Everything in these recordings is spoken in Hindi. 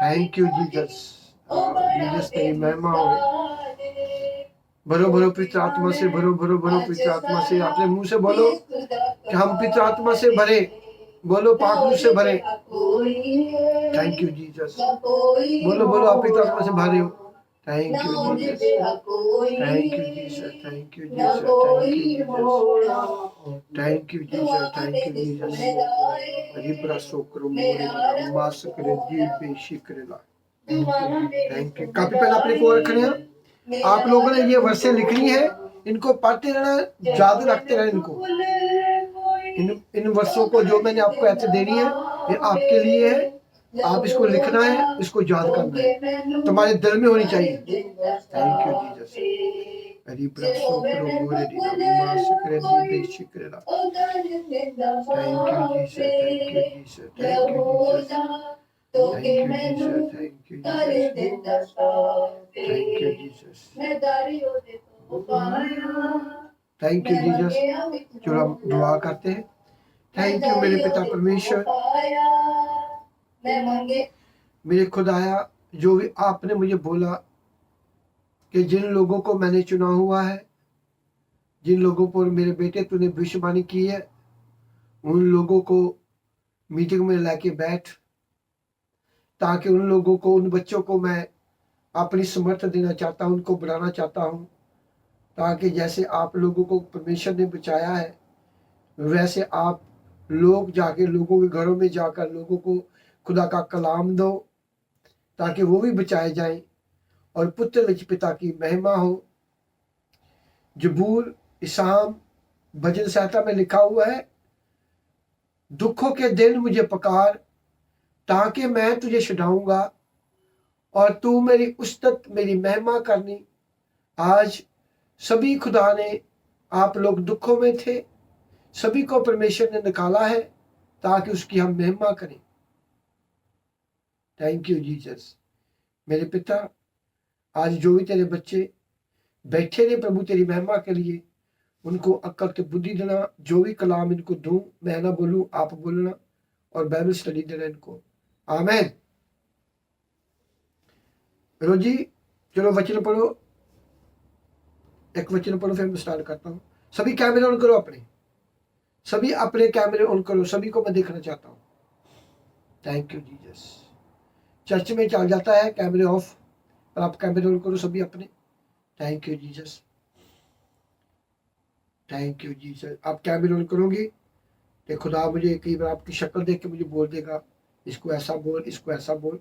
Thank you Jesus. जीसस तेरी महिमा हो। भरो भरो पवित्र आत्मा से, भरो भरो भरो पवित्र आत्मा से। अपने मुंह से बोलो कि हम पवित्र आत्मा से भरे, बोलो पाक रूह से भरे। Thank you Jesus. बोलो बोलो आप पवित्र आत्मा से भरे हो। Thank you Jesus, thank you Jesus, thank you Jesus, thank you Jesus, thank you Jesus. रिब्रा सोकरो मोरे मास करे दी बेशी करेला। Thank you. कॉपी पेन अपने को रखने हैं। आप लोगों ने ये वर्षें लिखनी है, इनको पढ़ते रहना, याद रखते रहना इनको। इन वर्षों को जो मैंने आपको ऐसे देनी है, ये आपके लिए है। आप इसको लिखना है, इसको याद करना है, तुम्हारे दिल में होनी चाहिए। Thank you Jesus. रिब्रासो प्रोगोरे दी मास करे दी बेशी करेला। Thank you Jesus, thank you Jesus, thank you Jesus, thank you Jesus, thank you Jesus, thank you Jesus, thank you Jesus. चलो हम दुआ करते हैं। थैंक यू मेरे पिता परमेश्वर, मेरे खुदाया, जो भी आपने मुझे बोला कि जिन लोगों को मैंने चुना हुआ है, जिन लोगों पर मेरे बेटे तूने भविष्यवाणी की है, उन लोगों को मीटिंग में लाके बैठ, ताकि उन लोगों को, उन बच्चों को मैं अपनी समर्थ देना चाहता हूँ, उनको बढ़ाना चाहता हूँ, ताकि जैसे आप लोगों को परमेश्वर ने बचाया है, वैसे आप लोग जाके लोगों के घरों में जाकर लोगों को खुदा का कलाम दो, ताकि वो भी बचाए जाएं और पुत्र निज पिता की महिमा हो। जबूर, इसाम, भजन संहिता में लिखा हुआ है, दुखों के दिन मुझे पुकार, ताकि मैं तुझे छुड़ाऊंगा और तू मेरी उस्तत, मेरी महिमा करनी। आज सभी खुदा ने, आप लोग दुखों में थे, सभी को परमेश्वर ने निकाला है ताकि उसकी हम महिमा करें। Thank you Jesus. मेरे पिता, आज जो भी तेरे बच्चे बैठे ने प्रभु तेरी महिमा के लिए, उनको अक्ल की बुद्धि देना, जो भी कलाम इनको दूं, मैं ना बोलूं, आप बोलना, और बाइबल स्टडी देना इनको। आमेन। रोजी चलो वचन पढ़ो, एक वचन पढ़ो, फिर मैं स्टार्ट करता हूँ। सभी कैमरे ऑन करो, अपने सभी अपने कैमरे ऑन करो, सभी को मैं देखना चाहता हूँ। Thank you Jesus. चर्च में चल जाता है कैमरे ऑफ, और आप कैमरे ऑन करो सभी अपने। Thank you Jesus, thank you Jesus. आप कैमरे ऑन करोगे तो खुदा मुझे कई बार आपकी शक्ल देख के मुझे बोल देगा, इसको ऐसा बोल, इसको ऐसा बोल,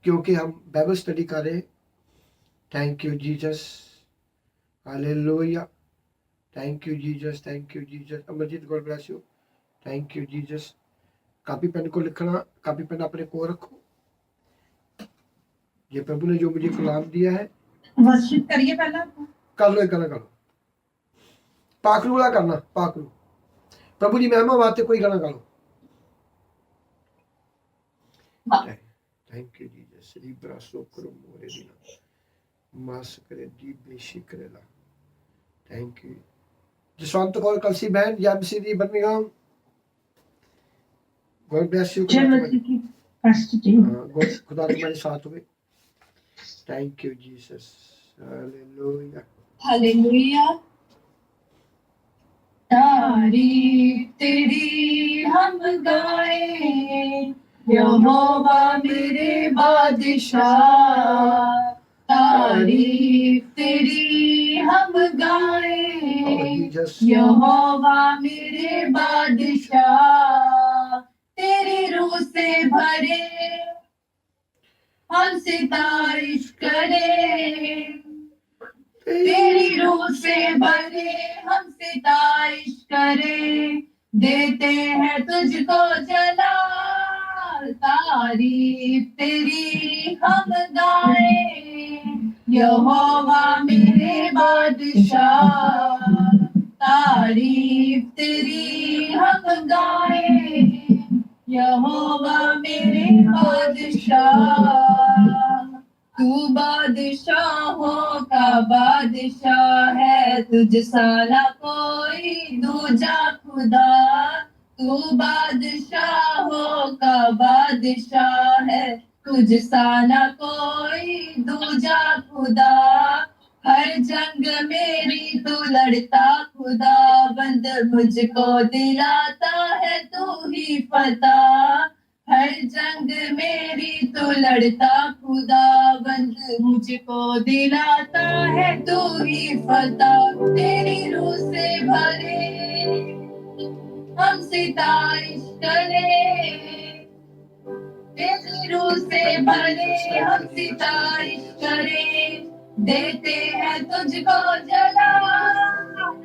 क्योंकि हम बाइबल स्टडी कर रहे हैं। Thank you Jesus, hallelujah. Thank you Jesus, thank you Jesus. Amarjit, God bless you. Thank you Jesus. Copy pen को लिखना, कॉपी पेन अपने को रखो। ये प्रभु ने जो मुझे कलाम दिया है, वर्शिप करिए पहला, कर लो, गाना गा लो, पाखरू वाला करना, पाखरू प्रभु जी महिमा बातें कोई गाना गा लो। Thank you Jesus. रिब्रा सोकरो मोरे दिना मास करे दी बेशी करेला। Thank you. जसवंत कौर कलसी बहन, एमसी दी बर्मिंघम, गॉड ब्लेस यू। खुदा तुम्हारे साथ हुए। Thank you Jesus, hallelujah, hallelujah. तारीफ तेरी हम गाए, यहोवा मेरे बादशाह, तारीफ तेरी हम गाए, यहोवा मेरे बादशाह। तेरी रूह से भरे हम सितारिश करें, तेरी रूह से भरे हम सितारिश करें, देते हैं तुझको जलाल, तारीफ तेरी हम गाए, यहोवा मेरे बादशाह, तारीफ तेरी हम गाए, यहोवा मेरे बादशाह। तू बादशाहों का बादशाह है, तुझ सा ना कोई दूजा खुदा। तू बादशाहों का बादशाह है, तुझ सा न कोई दूजा खुदा, हर जंग मेरी तू लड़ता खुदा, बंद मुझको दिलाता है तू ही पता, हर जंग मेरी तू लड़ता खुदा, बंद मुझको दिलाता है तू ही पता, तेरी रूह से भरे हम सितारिश करें, तेरी रूह से भरे हम सितारिश करें, देते हैं तुझको जला,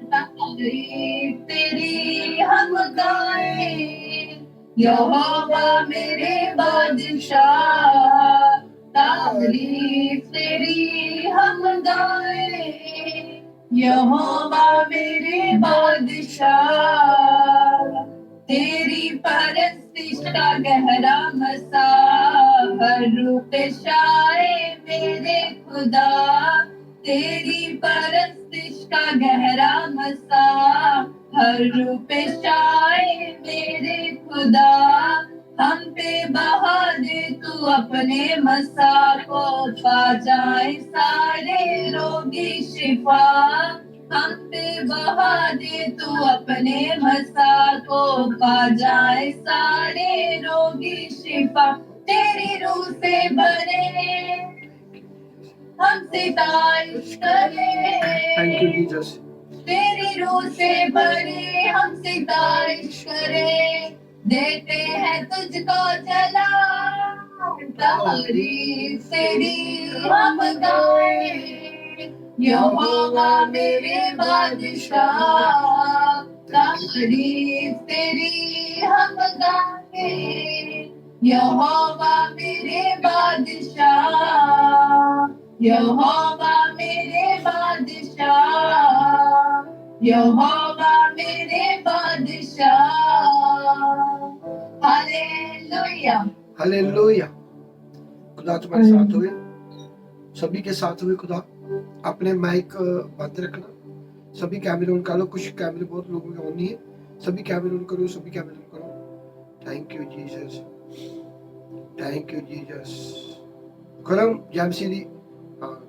तारीफ तेरी हम गाएं, यहोवा मेरे बादशाह, तारीफ तेरी हम गाएं, यहोवा मेरे बादशाह, तेरी परस्तिश का गहरा मसा, हर रूप शाए मेरे खुदा, तेरी परस्तिश का गहरा मसा, हर रूप शाए मेरे खुदा, हम पे बहा दे तू अपने मसा को, पा जाए सारे रोगी शिफा, हम पे बहा दे तू अपने मसा को, पा जाए सारे रोगी शिफा, तेरी रूह से भरे हम सितारिश करें, थैंक यू जीसस, तेरी रूह से भरे हम सितारिश करें, देते हैं तुझको जला, तारीफ तेरी हम गाएं, यहोवा मेरे बादशाह, तारीफ तेरी हम गाएं, यहोवा मेरे बादशाह, यहोवा मेरे बादशाह, यहोवा मेरे बादशाह, हालेलुया हालेलुया। खुदा तुम्हारे साथ हुए, सभी के साथ हुए। खुदा अपने माइक बंद रखना, सभी कैमरे ऑन कर लो, कुछ कैमरे बहुत लोगों के ऑन नहीं है, सभी कैमरे ऑन करो, सभी कैमरे ऑन करो। Thank you Jesus, thank you Jesus. करम जैमसी दी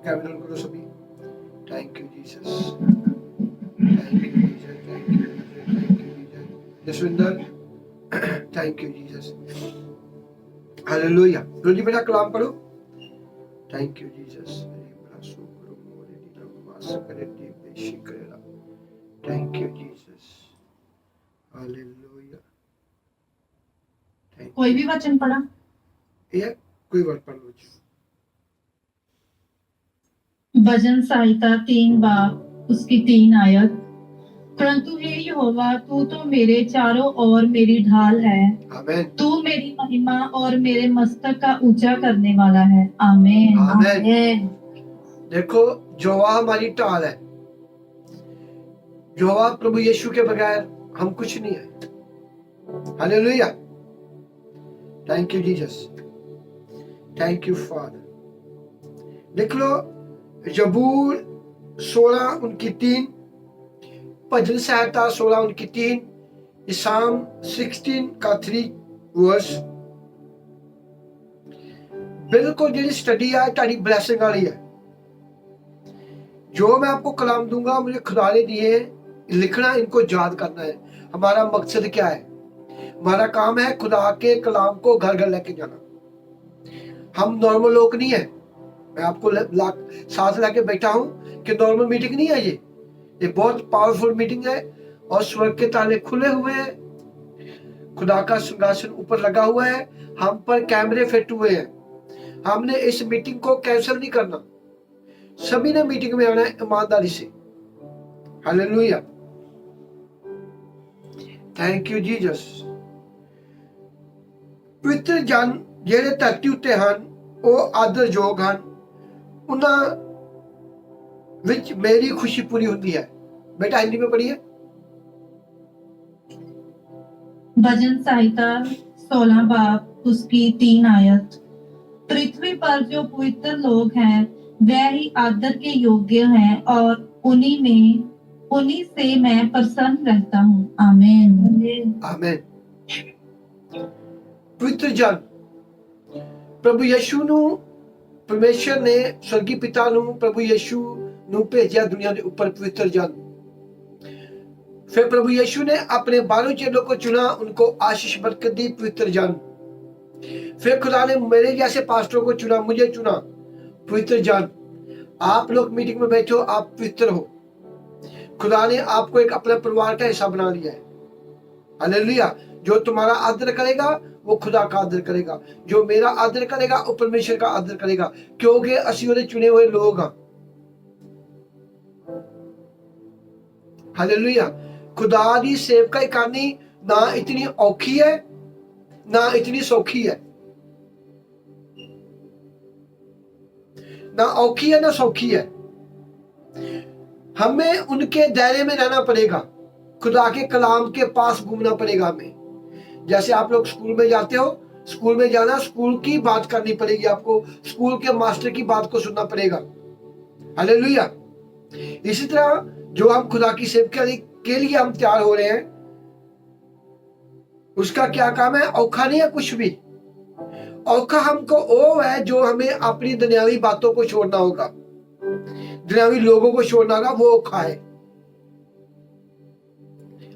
कैमरे ऑन करो सभी। Thank you Jesus, thank you Jesus, thank you Jesus, thank you Jesus. Jaswinder thank you Jesus, hallelujah. Rosie बेटा कलाम पढ़ो। Thank you Jesus, thank you Jesus, hallelujah. कोई भी वचन पढ़ा, ये कोई वर्ड पढ़ लो। भजन संहिता 3 बाब उसकी 3 आयत। परंतु हे यहोवा, तू तो मेरे चारों ओर मेरी ढाल है, आमीन। तू मेरी महिमा और मेरे मस्तक का ऊंचा करने वाला है। आमीन, आमीन। देखो, यहोवा हमारी ढाल है, यहोवा प्रभु यीशु के बगैर हम कुछ नहीं है। Hallelujah. Thank you Jesus, thank you father. लिख लो जबूर 16 उनकी 3, भजन संहिता 16 उनकी 3, इसाम 16 का 3 वर्स। बिल्कुल जी स्टडी है तारी ब्लेसिंग वाली है। जो मैं आपको कलाम दूंगा, मुझे खुदा ने दिए, लिखना, इनको याद करना है। हमारा मकसद क्या है? हमारा काम है खुदा के कलाम को घर घर लेके जाना। हम नॉर्मल लोग नहीं है। मैं आपको साथ लेके बैठा हूं कि नॉर्मल मीटिंग नहीं है। ये बहुत पावरफुल मीटिंग है और स्वर्ग के ताले खुले हुए हैं। खुदा का सिंहासन ऊपर लगा हुआ है, हम पर कैमरे फिट हुए हैं। हमने इस मीटिंग को कैंसिल नहीं करना। सभी ने मीटिंग में आना है ईमानदारी से। Hallelujah, thank you Jesus. पवित्र जन ਜਿਹੜੇ ਧਰਤੀ ਉੱਤੇ ਹਨ ਉਹ ਆਦਰਯੋਗ ਹਨ, ਉਹਨਾਂ ਵਿੱਚ मेरी खुशी पूरी होती है। बेटा हिंदी में पढ़िए। भजन संहिता 16 बाब उसकी 3 आयत। पृथ्वी पर जो पवित्र लोग हैं वह ही आदर के योग्य हैं और उन्हीं से मैं प्रसन्न रहता हूँ। आमीन, आमीन। पवित्र जन प्रभु यीशु ਨੂੰ परमेश्वर ने स्वर्गीय पिता ਨੂੰ प्रभु यीशु ਨੂੰ भेजा दुनिया के ऊपर पवित्र जन। फिर प्रभु यीशु ने अपने 12 चेलों को चुना, उनको आशीष बरकत दी, पवित्र जन। फिर खुदा ने मेरे जैसे पास्टरों को चुना, मुझे चुना, पवित्र जन। आप लोग मीटिंग में बैठे हो, आप पवित्र हो। खुदा ने आपको एक अपने परिवार का हिस्सा बना लिया है। हालेलुया। जो तुम्हारा आदर करेगा वो खुदा का आदर करेगा, जो मेरा आदर करेगा वो परमेश्वर का आदर करेगा, क्योंकि असि उहदे चुने हुए लोग हां। हालेलुया। खुदा दी सेवकाई करनी ना इतनी औखी है ना इतनी सौखी है, ना औखी है ना सौखी है। हमें उनके दायरे में रहना पड़ेगा, खुदा के कलाम के पास घूमना पड़ेगा हमें। जैसे आप लोग स्कूल में जाते हो, स्कूल में जाना, स्कूल की बात करनी पड़ेगी आपको, स्कूल के मास्टर की बात को सुनना पड़ेगा। हालेलुया। इसी तरह जो हम खुदा की सेवकाई के लिए हम तैयार हो रहे हैं, उसका क्या काम है? औखा नहीं है कुछ भी। औखा हमको वो है जो हमें अपनी दुनियावी बातों को छोड़ना होगा, दुनियावी लोगों को छोड़ना होगा, वो औखा है।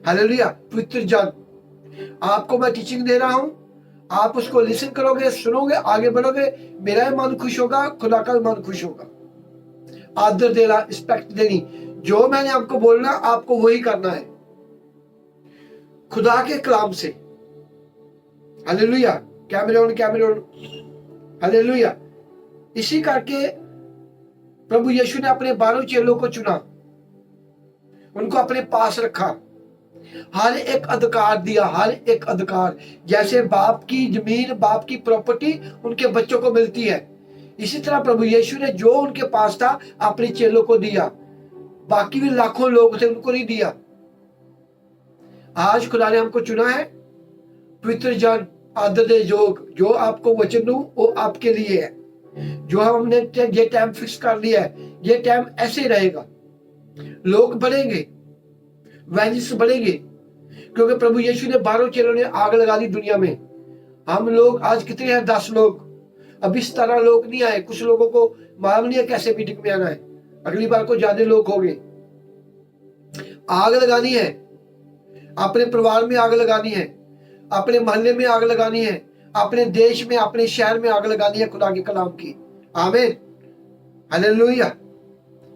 हालेलुया। पवित्र जन, आपको मैं टीचिंग दे रहा हूं, आप उसको लिसन करोगे, सुनोगे, आगे बढ़ोगे, मेरा भी मन खुश होगा, खुदा का भी मन खुश होगा। आदर देना, रिस्पेक्ट देनी, जो मैंने आपको बोलना आपको वही करना है, खुदा के कलाम से। हालेलुया। कैमरे ऑन। हालेलुया। इसी करके प्रभु यीशु ने अपने 12 चेलों को चुना, उनको अपने पास रखा, हर एक अधिकार दिया, हर एक अधिकार। जैसे बाप की जमीन, बाप की प्रॉपर्टी उनके बच्चों को मिलती है, इसी तरह प्रभु यीशु ने जो उनके पास था अपने चेलों को दिया। बाकी भी लाखों लोग थे, उनको नहीं दिया। आज खुदा ने हमको चुना है, पवित्र जन, आदर दे जोग, जो आपको वचन दूं वो आपके लिए है। जो हमने ये टाइम फिक्स कर लिया है, ये टाइम ऐसे ही रहेगा। लोग बढ़ेंगे, वैनिस बढ़ेंगे, क्योंकि प्रभु यीशु ने 12 चेलों ने आग लगा दी दुनिया में। हम लोग आज कितने हैं? 10 लोग। अभी 17 लोग नहीं आए। कुछ लोगों को मालूम नहीं है कैसे मीटिंग में आना है, अगली बार को ज्यादा लोग होंगे। आग लगानी है, अपने परिवार में आग लगानी है, अपने मोहल्ले में आग लगानी है, अपने देश में, अपने शहर में आग लगानी है खुदा के कलाम की। आमीन। हालेलुया।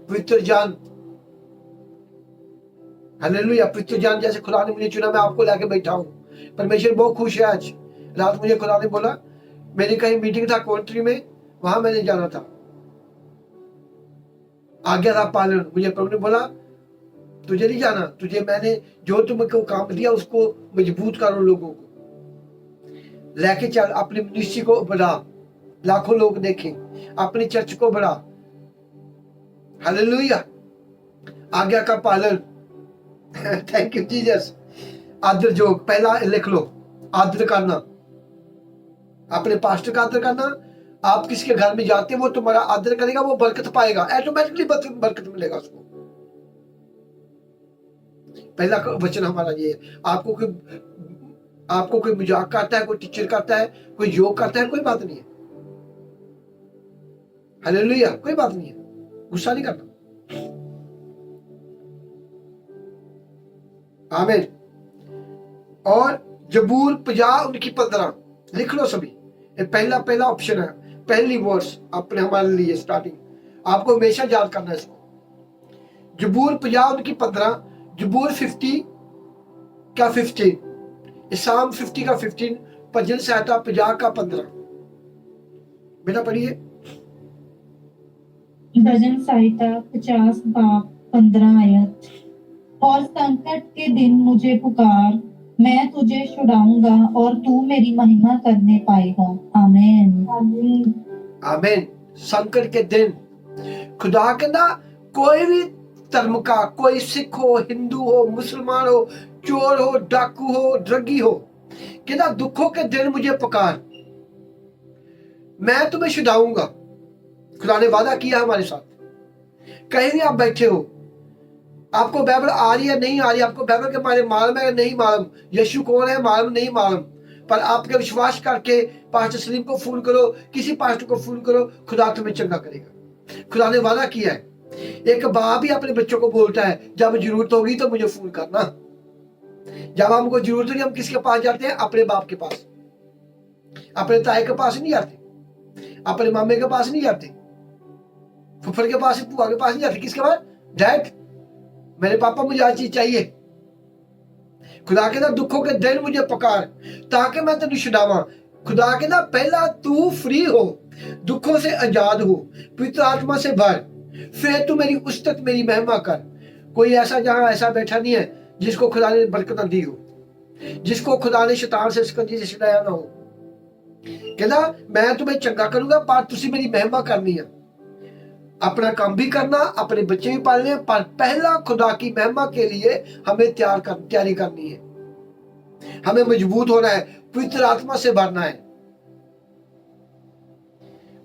पवित्र जान, हालेलुया। पवित्र जान, जैसे खुदा ने मुझे चुना, मैं आपको लाके बैठा हूं। परमेश्वर बहुत खुश है। आज रात मुझे खुदा ने बोला, मेरी कहीं मीटिंग था कोंट्री में, वहां मैंने जाना था, आज्ञा था पालन। मुझे प्रभु ने बोला तुझे नहीं जाना, तुझे मैंने जो तुमको काम दिया उसको मजबूत करो, लोगों को लेके चल, अपने मिनिस्ट्री को बढ़ा, लाखों लोग देखें, अपनी चर्च को बढ़ा। हालेलुया। आज्ञा का पालन। Thank you Jesus. आदर जोग, पहला लिख लो, आदर करना, अपने पास्टर का आदर करना। आप किसी के घर में जाते वो तुम्हारा आदर करेगा, वो बरकत पाएगा, ऑटोमेटिकली बरकत मिलेगा उसको। पहला वचन हमारा ये है। आपको कोई मजाक करता है, कोई टीचर करता है, कोई जोक करता है, कोई बात नहीं है। हालेलुया। कोई बात नहीं है, गुस्सा नहीं करना। आमीन। और जबूर 50 उनकी 15 लिख लो सभी। ये पहला ऑप्शन है, पहली वर्स अपने हमारे लिए स्टार्टिंग, आपको हमेशा याद करना है इसको। जबूर 50 उनकी 15, जबूर 50 का 15, इसाम 50 का 15, भजन संहिता 50 का 15। बेटा पढ़िए। भजन संहिता 50 बाब 15 आयत। और संकट के दिन मुझे पुकार, मैं तुझे छुड़ाऊंगा और तू मेरी महिमा करने पाएगा। आमीन। आमीन। संकट के दिन खुदा के ना, कोई भी धर्म का, कोई सिख हो, हिंदू हो, मुसलमान हो, चोर हो, डाकू हो, ड्रगी हो, कि ना दुखों के दिन मुझे पुकार, मैं तुम्हें छुड़ाऊंगा। खुदा ने वादा किया हमारे साथ। कहीं भी आप बैठे हो, आपको बाइबल आ रही है नहीं आ रही, आपको बाइबल के बारे में मालूम है नहीं मालूम, यीशु कौन है मालूम नहीं मालूम, पर आपके विश्वास करके पास्टर सलीम को फोन करो, किसी पास्टर को फोन करो, खुदा तुम्हें चंगा करेगा। खुदा ने वादा किया है। एक बाप ही अपने बच्चों को बोलता है जब जरूरत होगी तो मुझे फोन करना। जब हमको जरूरत होगी हम किसके पास जाते हैं? अपने बाप के पास, अपने ताए के पास नहीं जाते, अपने मामे के पास नहीं जाते, फुफड़ के पास, बुआ के पास नहीं जाते। किसके पास? डैड, मेरे पापा मुझे आज चीज चाहिए। खुदा कहता दुखों के दिन मुझे पकार ताकि मैं तेन छुड़ावा। खुदा कहता पहला तू फ्री हो, दुखों से आजाद हो, पवित्र आत्मा से भर, फिर तू मेरी उस तक मेरी महिमा कर। कोई ऐसा जहां ऐसा बैठा नहीं है जिसको खुदा ने बरकत दी हो, जिसको खुदा ने शैतान से शिकंजी से छुड़ाया ना हो। कहता मैं तुम्हें चंगा करूंगा पर तुसी मेरी महिमा करनी है। अपना काम भी करना, अपने बच्चे भी पालने, पर पहला खुदा की महिमा के लिए हमें तैयारी करनी है। हमें मजबूत होना है, पवित्र आत्मा से भरना है।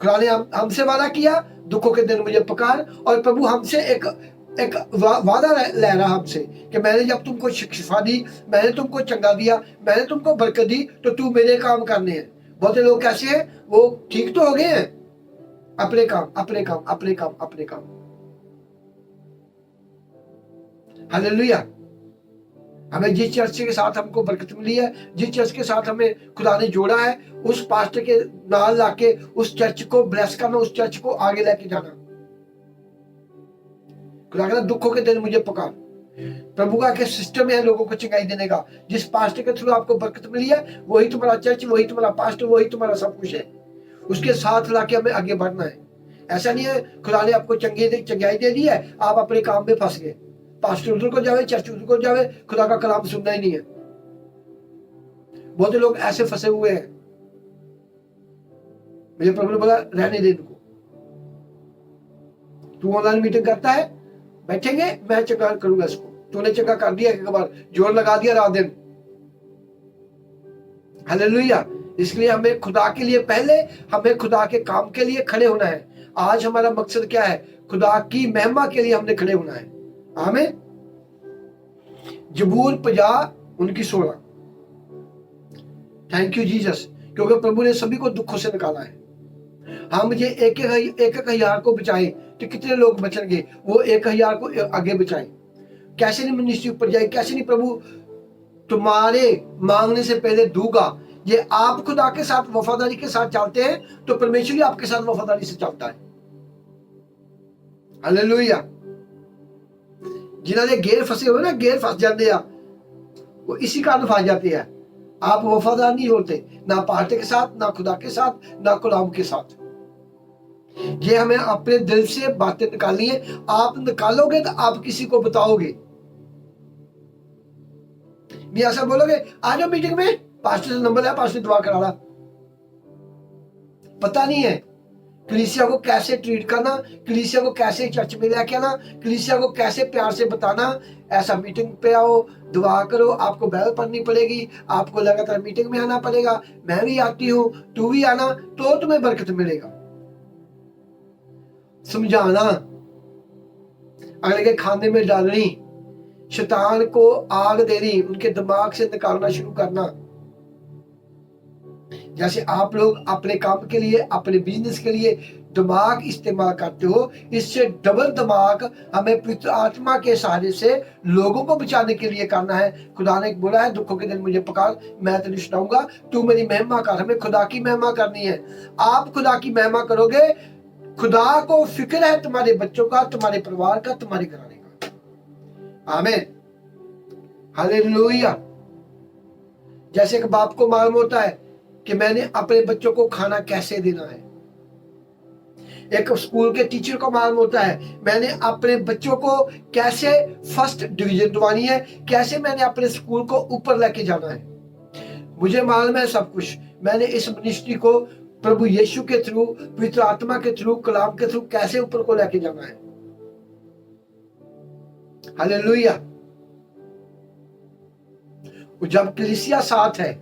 खुदा ने हमसे वादा किया दुखों के दिन मुझे पुकार, और प्रभु हमसे एक वादा ले रहा हमसे कि मैंने जब तुमको शिक्षा दी, मैंने तुमको चंगा दिया, मैंने तुमको बरकत दी, तो तू मेरे काम करने हैं। बहुत लोग कैसे हैं? वो ठीक तो हो गए हैं, अपने काम अपने काम अपने काम अपने काम। हालेलुया। हमें जिस चर्च के साथ हमको बरकत मिली है, जिस चर्च के साथ हमें खुदा ने जोड़ा है, उस पास्टर के नाल लाके उस चर्च को ब्लेस करना, उस चर्च को आगे लेके जाना। खुदा कहता दुखों के दिन मुझे पुकार। प्रभु का सिस्टम है लोगों को चंगाई देने का। जिस पास्टर के थ्रू आपको बरकत मिली है वही तुम्हारा चर्च, वही तुम्हारा पास्टर, वही तुम्हारा सब कुछ है। उसके साथ लाके हमें आगे बढ़ना है। ऐसा नहीं है खुदा ने आपको चंगाई दे दी है, आप अपने काम में फंस गए, पास्टर उधर को जावे, चर्च उधर को जावे, खुदा का कलाम सुनना ही नहीं है। बहुत लोग ऐसे फंसे हुए हैं। मुझे प्रभु ने बोला रहने दे इनको। तू ऑनलाइन मीटिंग करता है, बैठेंगे, मैं चंगा करूंगा इसको। तूने चंगा कर दिया एक बार, जोर लगा दिया रात दिन। हालेलुया। इसलिए हमें खुदा के लिए पहले, हमें खुदा के काम के लिए खड़े होना है। आज हमारा मकसद क्या है? खुदा की महिमा के लिए हमने खड़े होना है। आमीन। जबूर 50 उनकी 16। थैंक यू जीसस, क्योंकि प्रभु ने सभी को दुखों से निकाला है। हम ये एक हजार को बचाए तो कितने लोग बचेंगे? वो 1000 को आगे बचाए। कैसे नहीं मिनिस्ट्री ऊपर जाए, कैसे नहीं प्रभु तुम्हारे मांगने से पहले दूंगा। ये आप खुदा के साथ वफादारी के साथ चलते हैं तो परमेश्वर भी आपके साथ वफादारी से चलता है। हालेलुया। जिन्होंने गेर फंसे हुए ना, गेर फंस जाते हैं, वो इसी कारण फंस जाते हैं। आप वफादार नहीं होते, ना पार्टी के साथ, ना खुदा के साथ, ना गुलाम के साथ। ये हमें अपने दिल से बातें निकालनी है। आप निकालोगे तो आप किसी को बताओगे। नहीं ऐसा बोलोगे आ जाओ मीटिंग में, पास्टर से नंबर है, पास्टर दुआ करा ला। पता नहीं है कलीसिया को कैसे ट्रीट करना, कलीसिया को कैसे चर्च में लेके आना, कलीसिया को कैसे प्यार से बताना। ऐसा मीटिंग पे आओ, दुआ करो, आपको बैल पढ़नी पड़ेगी, आपको लगातार मीटिंग में आना पड़ेगा। मैं भी आती हूँ, तू भी आना, तो तुम्हें बरकत मिलेगा। समझाना, अगले के खाने में डालनी, शैतान को आग देनी, उनके दिमाग से निकालना शुरू करना। जैसे आप लोग अपने काम के लिए, अपने बिजनेस के लिए दिमाग इस्तेमाल करते हो, इससे डबल दिमाग हमें पवित्र आत्मा के सहारे से लोगों को बचाने के लिए करना है। खुदा ने बोला है दुखों के दिन मुझे पुकार, मैं तेरे सुनाऊंगा, तू मेरी महिमा कर। हमें खुदा की महिमा करनी है। आप खुदा की महिमा करोगे, खुदा को फिक्र है तुम्हारे बच्चों का, तुम्हारे परिवार का, तुम्हारे घराने का। आमीन। हालेलुया। जैसे एक बाप को मालूम होता है कि मैंने अपने बच्चों को खाना कैसे देना है, एक स्कूल के टीचर को मालूम होता है मैंने अपने बच्चों को कैसे फर्स्ट डिवीजन दिलवानी है, कैसे मैंने अपने स्कूल को ऊपर लेके जाना है। मुझे मालूम है सब कुछ। मैंने इस मिनिस्ट्री को प्रभु यीशु के थ्रू, पवित्र आत्मा के थ्रू, कलाम के थ्रू कैसे ऊपर को लेके जाना है। हालेलुया। जब कलीसिया साथ है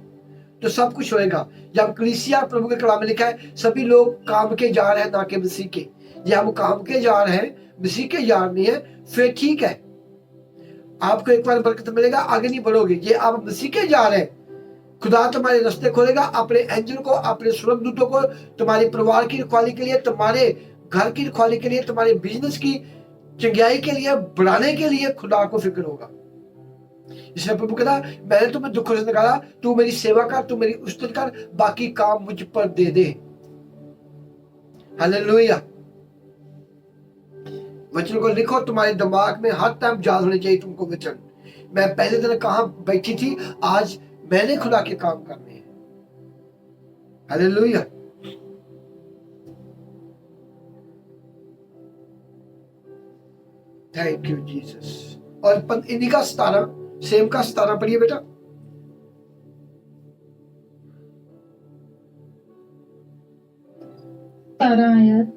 तो सब कुछ होएगा। जब कलीसिया, प्रभु के कलाम में लिखा है सभी लोग काम के जा रहे हैं ना कि मसीह के। ये हम काम के जा रहे हैं, मसीह के जा नहीं है, फिर ठीक है, आपको एक बार बरकत मिलेगा, आगे नहीं बढ़ोगे। ये आप मसीह के जा रहे हैं, खुदा तुम्हारे रास्ते खोलेगा, अपने एंजल को, अपने स्वर्गदूतों को तुम्हारे परिवार की रखवाली के लिए, तुम्हारे घर की रखवाली के लिए, तुम्हारे बिजनेस की चंगाई के लिए, बढ़ाने के लिए खुदा को फिक्र होगा। इसलिए प्रभु कहता, मैंने तुम्हें दुखों से निकाला, तू मेरी सेवा कर, तू मेरी उस्तत कर, बाकी काम मुझ पर दे दे। हालेलुया। वचन को लिखो, तुम्हारे दिमाग में हर टाइम याद होने चाहिए तुमको वचन। मैं पहले दिन कहां बैठी थी, आज मैंने खुदा के काम करने हैं। हालेलुया। Thank you Jesus. और इन्हीं का 17 सेम का 17 पढ़िए बेटा। आयत,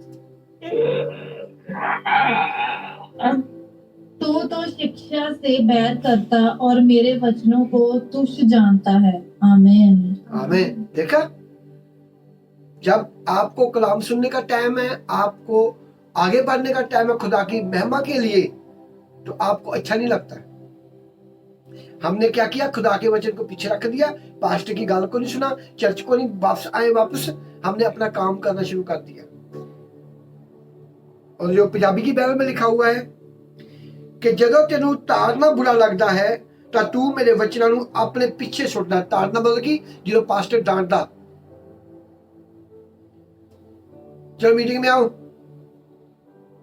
तो शिक्षा से बैर करता और मेरे वचनों को तुच्छ जानता है। आमीन। आमीन। देखा, जब आपको कलाम सुनने का टाइम है, आपको आगे बढ़ने का टाइम है खुदा की महिमा के लिए, तो आपको अच्छा नहीं लगता। हमने क्या किया, खुदा के वचन को पीछे रख दिया, पास्टर की गाल को नहीं सुना, चर्च को नहीं वापस हमने अपना काम करना शुरू कर दिया। और जो पंजाबी की बाइबल में लिखा हुआ है कि जदों तेनू तारना बुरा लगता है तो तू मेरे वचनों नू अपने पीछे सुटना। तारना मतलब कि जो पास्टर डांटता, चलो मीटिंग में आओ,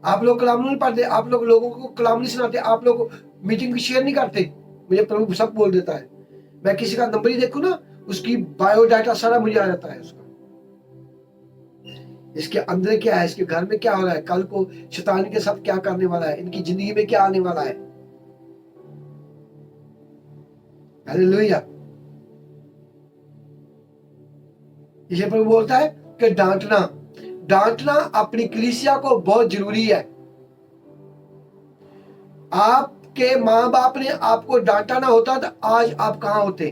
आप लोग कलाम नहीं पढ़ते, आप लोग लोगों को कलाम नहीं सुनाते, आप लोग मीटिंग की शेयर नहीं करते। मुझे प्रभु सब बोल देता है। मैं किसी का नंबर ही देखूं ना, उसकी बायोडाटा सारा मुझे आ जाता है उसका, इसके अंदर क्या है, इसके घर में क्या हो रहा है, कल को शैतान के साथ क्या करने वाला है, इनकी जिंदगी में क्या आने वाला है। हालेलुया। इसे प्रभु बोलता है कि डांटना अपनी कलीसिया को बहुत जरूरी है। आपके माँ बाप ने आपको डांटा ना होता तो आज आप कहां होते।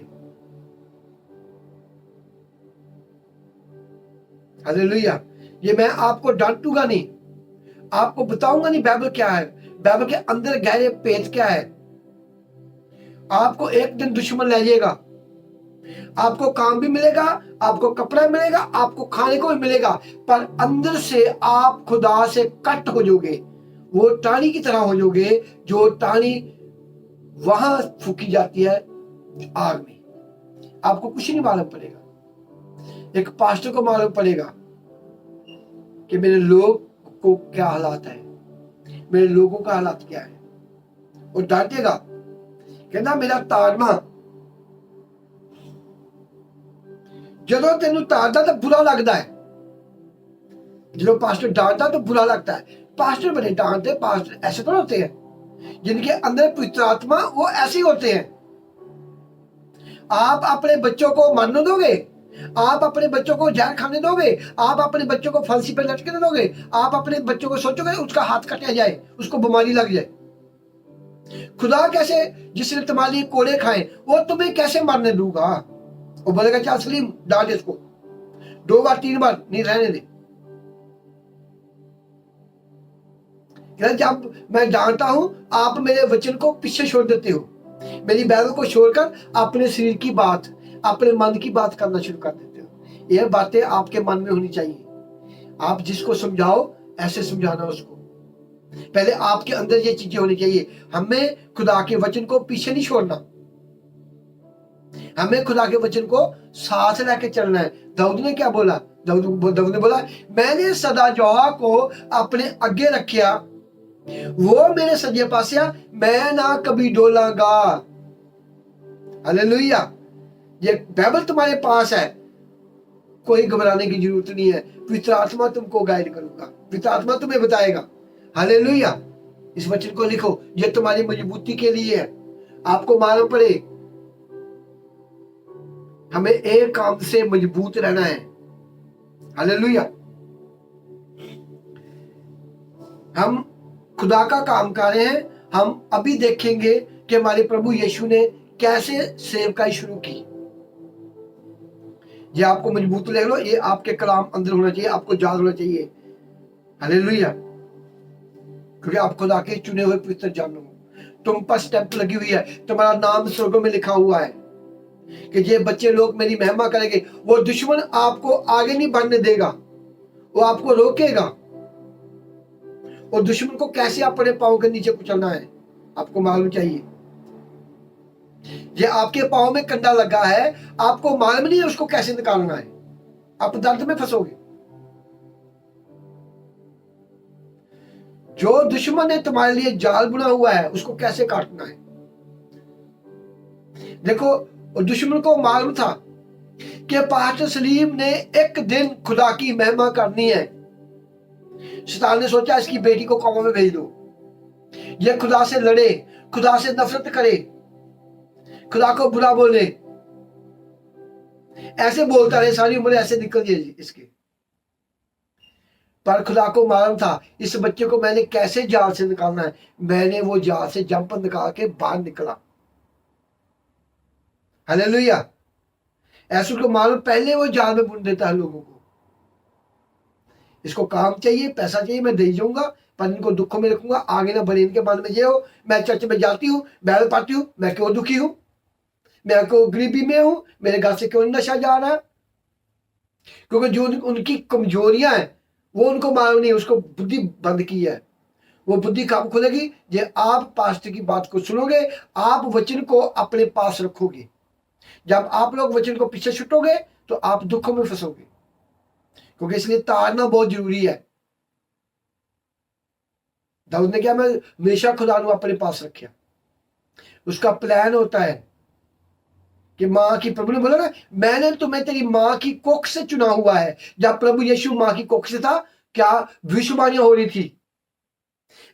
हालेलुया। ये मैं आपको डांटूंगा नहीं, आपको बताऊंगा नहीं बाइबल क्या है, बाइबल के अंदर गहरे पेच क्या है। आपको एक दिन दुश्मन ले जाएगा, आपको काम भी मिलेगा, आपको कपड़ा मिलेगा, आपको खाने को भी मिलेगा, पर अंदर से आप खुदा से कट हो जाओगे। वो टाणी की तरह हो जाओगे, जो टाणी वहां फूकी जाती है आग में। आपको कुछ नहीं मालूम पड़ेगा। एक पास्टर को मालूम पड़ेगा कि मेरे लोग को क्या हालात है, मेरे लोगों का हालात क्या है। और डांटेगा, कहना मेरा तारमा जदों तेनू तारदा तो बुरा लगता है। जो पास्टर डांटता तो बुरा लगता है। पास्टर बड़े डांटते, पास्टर ऐसे तो होते हैं जिनके अंदर पवित्र आत्मा, वो ऐसे ही होते हैं। आप अपने बच्चों को मरने दोगे, आप अपने बच्चों को जहर खाने दोगे, आप अपने बच्चों को फांसी पर लटकने दोगे, आप अपने बच्चों को सोचोगे उसका हाथ कटा जाए, उसको बीमारी लग जाए। खुदा कैसे, जिसने तुम्हारे लिए कोड़े खाए, वो तुम्हें कैसे मरने दूंगा। वो बोलेगा चल सलीम डांट इसको 2 बार 3 बार, नहीं रहने दे। जब मैं डांटता हूं, आप मेरे वचन को पीछे छोड़ देते हो, मेरी बाइबल को छोड़कर अपने शरीर की बात, अपने मन की बात करना शुरू कर देते हो। यह बातें आपके मन में होनी चाहिए। आप जिसको समझाओ ऐसे समझाना उसको। पहले आपके अंदर ये चीजें होनी चाहिए। हमें खुदा के वचन को पीछे नहीं छोड़ना, हमें खुदा के वचन को साथ लेके चलना है। दाऊद ने क्या बोला, दाऊद ने बोला मैंने सदा यहोवा को अपने आगे रखिया, वो मेरे सज्जे पासिया, मैं ना कभी डोलांगा। हालेलुया। ये बाइबल तुम्हारे पास है, कोई घबराने की जरूरत नहीं है। पवित्र आत्मा तुमको गाइड करूंगा, पवित्र आत्मा तुम्हें बताएगा। हालेलुया। इस वचन को लिखो, ये तुम्हारी मजबूती के लिए है। आपको मालूम पड़े, हमें एक काम से मजबूत रहना है। हालेलुया। हम खुदा का काम कर रहे हैं। हम अभी देखेंगे कि हमारे प्रभु यीशु ने कैसे सेवकाई शुरू की। ये आपको मजबूत ले लो, ये आपके कलाम अंदर होना चाहिए, आपको याद होना चाहिए। हालेलुया। क्योंकि आप खुदा के चुने हुए पवित्र जानो, तुम पर स्टैंप लगी हुई है, तुम्हारा नाम स्वर्गों में लिखा हुआ है। कि ये बच्चे लोग मेरी महिमा करेंगे। वो दुश्मन आपको आगे नहीं बढ़ने देगा, वो आपको रोकेगा। और दुश्मन को कैसे अपने पाँव के नीचे कुचलना है आपको मालूम चाहिए। ये आपके पाँव में कंडा लगा है, आपको मालूम नहीं है उसको कैसे निकालना है, आप दर्द में फंसोगे। जो दुश्मन ने तुम्हारे लिए जाल बुना हुआ है उसको कैसे काटना है। देखो, दुश्मन को मालूम था कि पास्टर सलीम ने एक दिन खुदा की महिमा करनी है। शैतान ने सोचा इसकी बेटी को कौम में भेज दो, ये खुदा से लड़े, खुदा से नफरत करे, खुदा को बुरा बोले, ऐसे बोलता रहे, सारी उम्र ऐसे निकल जाए इसके। पर खुदा को मालूम था इस बच्चे को मैंने कैसे जाल से निकालना है। मैंने वो जाल से जंप निकाल के बाहर निकला। हालेलुया। ऐसे को मालूम, पहले वो जाल में बुन देता है लोगों को। इसको काम चाहिए, पैसा चाहिए, मैं दे जाऊंगा, पर इनको दुखों में रखूंगा, आगे ना बढ़े इनके मन में ये हो मैं चर्च में जाती हूँ, बाइबल पढ़ती हूँ, मैं क्यों दुखी हूं, मैं क्यों गरीबी में हूं, मेरे घर से क्यों नशा जा रहा है। क्योंकि जो उनकी कमजोरियां हैं वो उनको मालूम नहीं, उसको बुद्धि बंद की है। वो बुद्धि कब खुलेगी? ये आप पास्टर की बात को सुनोगे, आप वचन को अपने पास रखोगे। जब आप लोग वचन को पीछे छुटोगे तो आप दुखों में फंसोगे, क्योंकि इसलिए तारना बहुत जरूरी है। दाऊद ने क्या, मैं हमेशा खुदा को अपने पास रखा। उसका प्लान होता है कि मां की, प्रभु ने बोला ना, मैंने तुम्हें तेरी मां की कोख से चुना हुआ है। जब प्रभु यीशु मां की कोख से था, क्या भविष्यवाणियां हो रही थी,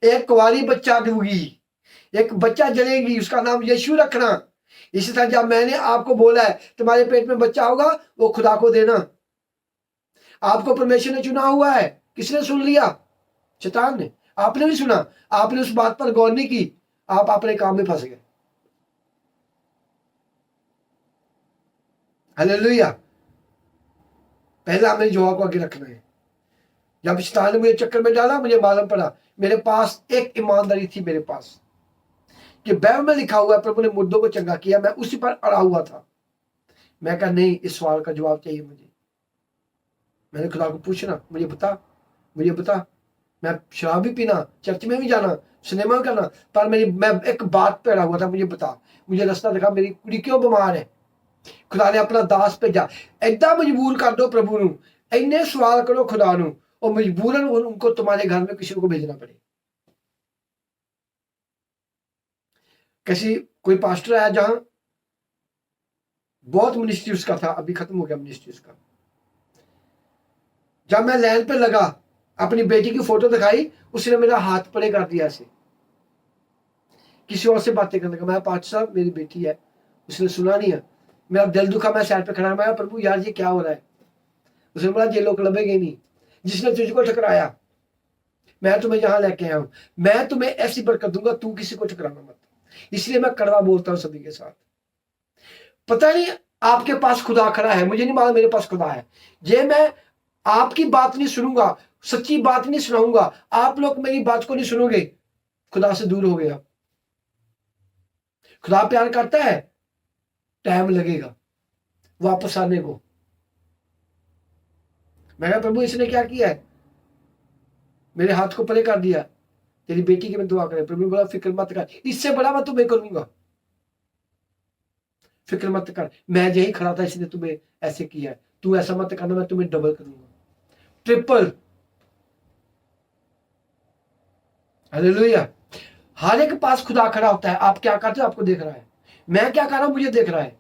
एक कुंवारी बच्चा दूंगी, एक बच्चा जलेगी, उसका नाम यीशु रखना। इसी तरह जब मैंने आपको बोला है तुम्हारे पेट में बच्चा होगा, वो खुदा को देना। आपको परमेश्वर ने चुना हुआ है। किसने सुन लिया? शैतान ने। आपने भी सुना, आपने उस बात पर गौर नहीं की, आप अपने काम में फंस गए। हालेलुया। पहला हमें जोआ को आगे रखना है। जब शैतान ने मुझे चक्कर में डाला, मुझे मालूम पड़ा मेरे पास एक ईमानदारी थी, मेरे पास कि बाइबल में लिखा हुआ है प्रभु ने मुर्दों को चंगा किया, मैं उसी पर अड़ा हुआ था। मैं कहा नहीं, इस सवाल का जवाब चाहिए मुझे। मैंने खुदा को पूछना, मुझे बता, मुझे बता। मैं शराब भी पीना, चर्च में भी जाना, सिनेमा भी करना, पर मैं एक बात पे अड़ा हुआ था, मुझे बता, मुझे रास्ता दिखा, मेरी कुड़ी क्यों बीमार है। खुदा ने अपना दास भेजा। ऐदा मजबूर कर दो प्रभु नू, इन्ने सवाल करो खुदा नू, और मजबूरन उनको तुम्हारे घर में किसी को भेजना पड़े। किसी कोई पास्टर आया जहां बहुत मिनिस्ट्री उसका था, अभी खत्म हो गया मिनिस्ट्री उसका। जब मैं लाइन पे लगा, अपनी बेटी की फोटो दिखाई, उसने मेरा हाथ परे कर दिया ऐसे, किसी और से बातें करने का। मैं पास्टर साहब मेरी बेटी है। उसने सुना नहीं है, मेरा दिल दुखा, मैं साइड पे खड़ा, मैं प्रभु यार ये क्या हो रहा है। उसने बोला ये लोग लभेंगे नहीं, जिसने तुझको ठकराया मैं तुम्हें यहां लेके आया हूं, मैं तुम्हें ऐसी बरकत दूंगा, तू किसी को ठकराना मत। इसलिए मैं कड़वा बोलता हूं सभी के साथ। पता नहीं आपके पास खुदा खड़ा है, मुझे नहीं मालूम मेरे पास खुदा है। ये मैं आपकी बात नहीं सुनूंगा, सच्ची बात नहीं सुनाऊंगा, आप लोग मेरी बात को नहीं सुनोगे, खुदा से दूर हो गया। खुदा प्यार करता है, टाइम लगेगा वापस आने को। मैं कहा प्रभु इसने क्या किया है, मेरे हाथ को परे कर दिया, तेरी बेटी की मैं दुआ करे। प्रभु ने बोला फिक्र मत कर, इससे बड़ा मैं तुम्हें करूंगा, फिक्र मत कर, मैं यही खड़ा था इसने तुम्हें ऐसे किया है, तू ऐसा मत करना, मैं तुम्हें डबल करूंगा, ट्रिपल। हालेलुया। हर एक पास खुदा खड़ा होता है। आप क्या करते हो आपको देख रहा है, मैं क्या कर रहा हूं मुझे देख रहा है।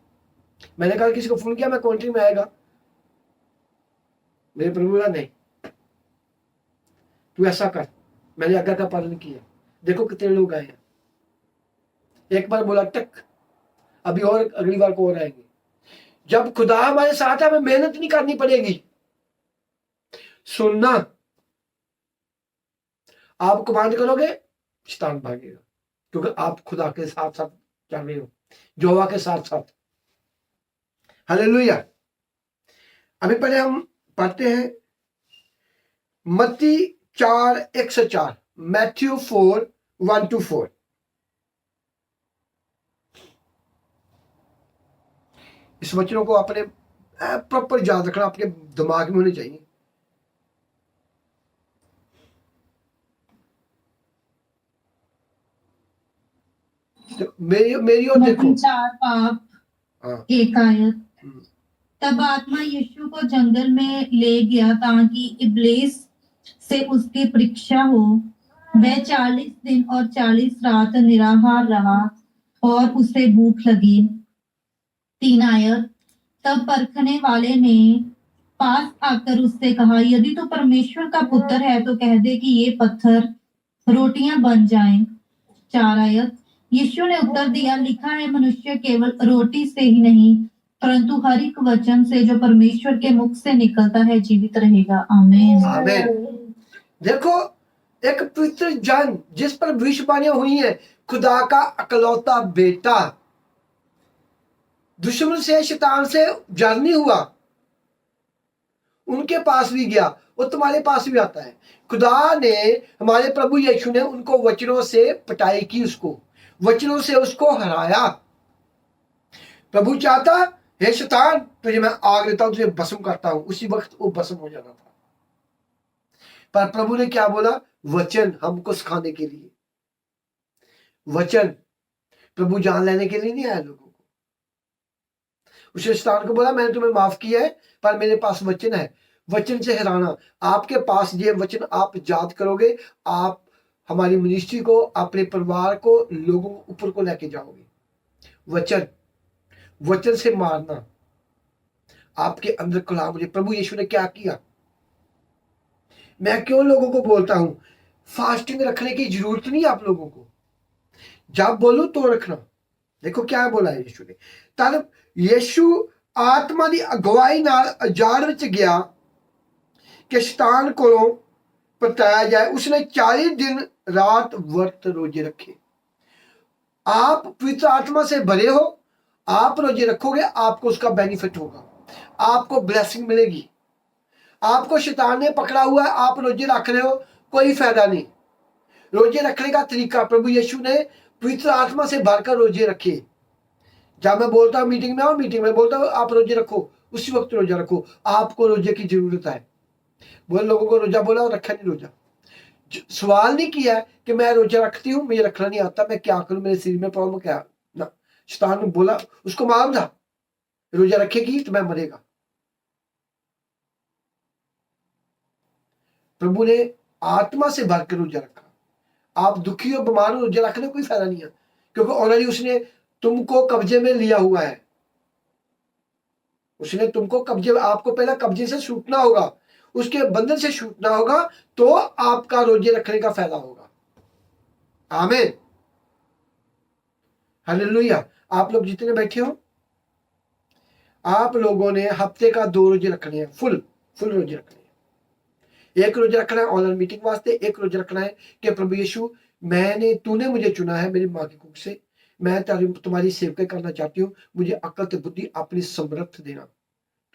मैंने कहा किसी को फोन किया मैं कंट्री में आएगा, मेरे प्रभु बोला नहीं, तू ऐसा कर। मैंने आज्ञा का पालन किया, देखो कितने लोग आए हैं। एक बार बोला टक, अभी और अगली बार को और आएंगे। जब खुदा हमारे साथ है, हमें मेहनत नहीं करनी पड़ेगी। सुनना, आप कमांड करोगे शैतान भागेगा, क्योंकि आप खुदा के साथ साथ चल रहे हो, यहोवा के साथ साथ। हालेलुया। अभी पहले हम पढ़ते हैं मत्ती 4:1-4, मैथ्यू 4:1-4। इस वचनों को अपने प्रॉपर याद रखना, आपके दिमाग में होने चाहिए। तो मेरी और देखो। मत्ती 4 बाब हाँ 1 आयत। तब आत्मा यीशु को जंगल में ले गया ताकि इब्लीस से उसकी परीक्षा हो। वह 40 दिन और 40 रात निराहार रहा और उसे भूख लगी। 3 आयत। तब परखने वाले ने पास आकर उससे कहा, यदि तू परमेश्वर का पुत्र है तो कह दे कि ये पत्थर रोटियां बन जाएं। 4 आयत। यीशु ने उत्तर दिया, लिखा है, मनुष्य केवल रोटी से ही नहीं परंतु हर एक वचन से जो परमेश्वर के मुख से निकलता है जीवित रहेगा। आमीन। आमीन। देखो, एक पवित्र जन जिस पर भविष्यवाणियां हुई है, खुदा का अकलौता बेटा दुश्मन से, शैतान से जर्नी हुआ, उनके पास भी गया, वो तुम्हारे पास भी आता है। खुदा ने, हमारे प्रभु यीशु ने उनको वचनों से पिटाई की, उसको वचनों से उसको हराया। प्रभु चाहता, हे शैतान तुझे मैं आग देता हूं, तुझे भस्म करता हूं, उसी वक्त वो भस्म हो जाना था। पर प्रभु ने क्या बोला? वचन हमको सिखाने के लिए। वचन, प्रभु जान लेने के लिए नहीं आया लोगों को। उस शैतान को बोला, मैंने तुम्हें माफ किया है पर मेरे पास वचन है। वचन से हराना, आपके पास ये वचन आप याद करोगे, आप हमारी मिनिस्ट्री को, अपने परिवार को, लोगों को ऊपर को लेके जाओगे। वचन, वचन से मारना आपके अंदर खुला। मुझे प्रभु यीशु ने क्या किया? मैं क्यों लोगों को बोलता हूं फास्टिंग रखने की जरूरत नहीं आप लोगों को, जब बोलू तो रखना। देखो क्या बोला है यीशु ने। तब यीशु आत्मा की अगवाई नाल जाड़ विच गया कि शैतान कोलों पताया जाए। उसने 40 दिन रात व्रत रोजे रखे। आप पवित्र आत्मा से भरे हो, आप रोजे रखोगे, आपको उसका बेनिफिट होगा, आपको ब्लेसिंग मिलेगी। आपको शैतान ने पकड़ा हुआ है, आप रोजे रख रहे हो, कोई फायदा नहीं। रोजे रखने का तरीका, प्रभु यीशु ने पवित्र आत्मा से भरकर रोजे रखे। जब मैं बोलता हूँ मीटिंग में आओ, मीटिंग में बोलता हूँ आप रोजे रखो, उसी वक्त रोजा रखो। आपको रोजे की जरूरत है। बोल लोगों को रोजा बोला और रखा नहीं रोजा। सवाल नहीं किया है कि मैं रोजा रखती हूँ, मुझे रखना नहीं आता, मैं क्या करूं, मेरे शरीर में प्रॉब्लम क्या ना। शैतान ने बोला, उसको मालूम था रोजा रखेगी तो मैं मरेगा। प्रभु ने आत्मा से भरकर रोजा रखा। आप दुखी हो, बीमार हो, रोजा रखने कोई फायदा नहीं है, क्योंकि ऑलरेडी उसने तुमको कब्जे में लिया हुआ है। उसने तुमको कब्जे, आपको पहला कब्जे से छूटना होगा, उसके बंधन से छूटना होगा, तो आपका रोजे रखने का फायदा होगा। आमीन, हालेलुया। आप लोग जितने बैठे हो, आप लोगों ने हफ्ते का 2 रोजे रखने हैं, फुल रोजे रखने हैं। एक रोजा रखना है ऑनलाइन मीटिंग वास्ते, एक रोजा रखना है कि प्रभु यीशु, तूने मुझे चुना है मेरी माँ की कुख से, मैं तुम्हारी सेवकाई करना चाहती हूँ, मुझे अकल ते बुद्धि अपनी समर्थ देना।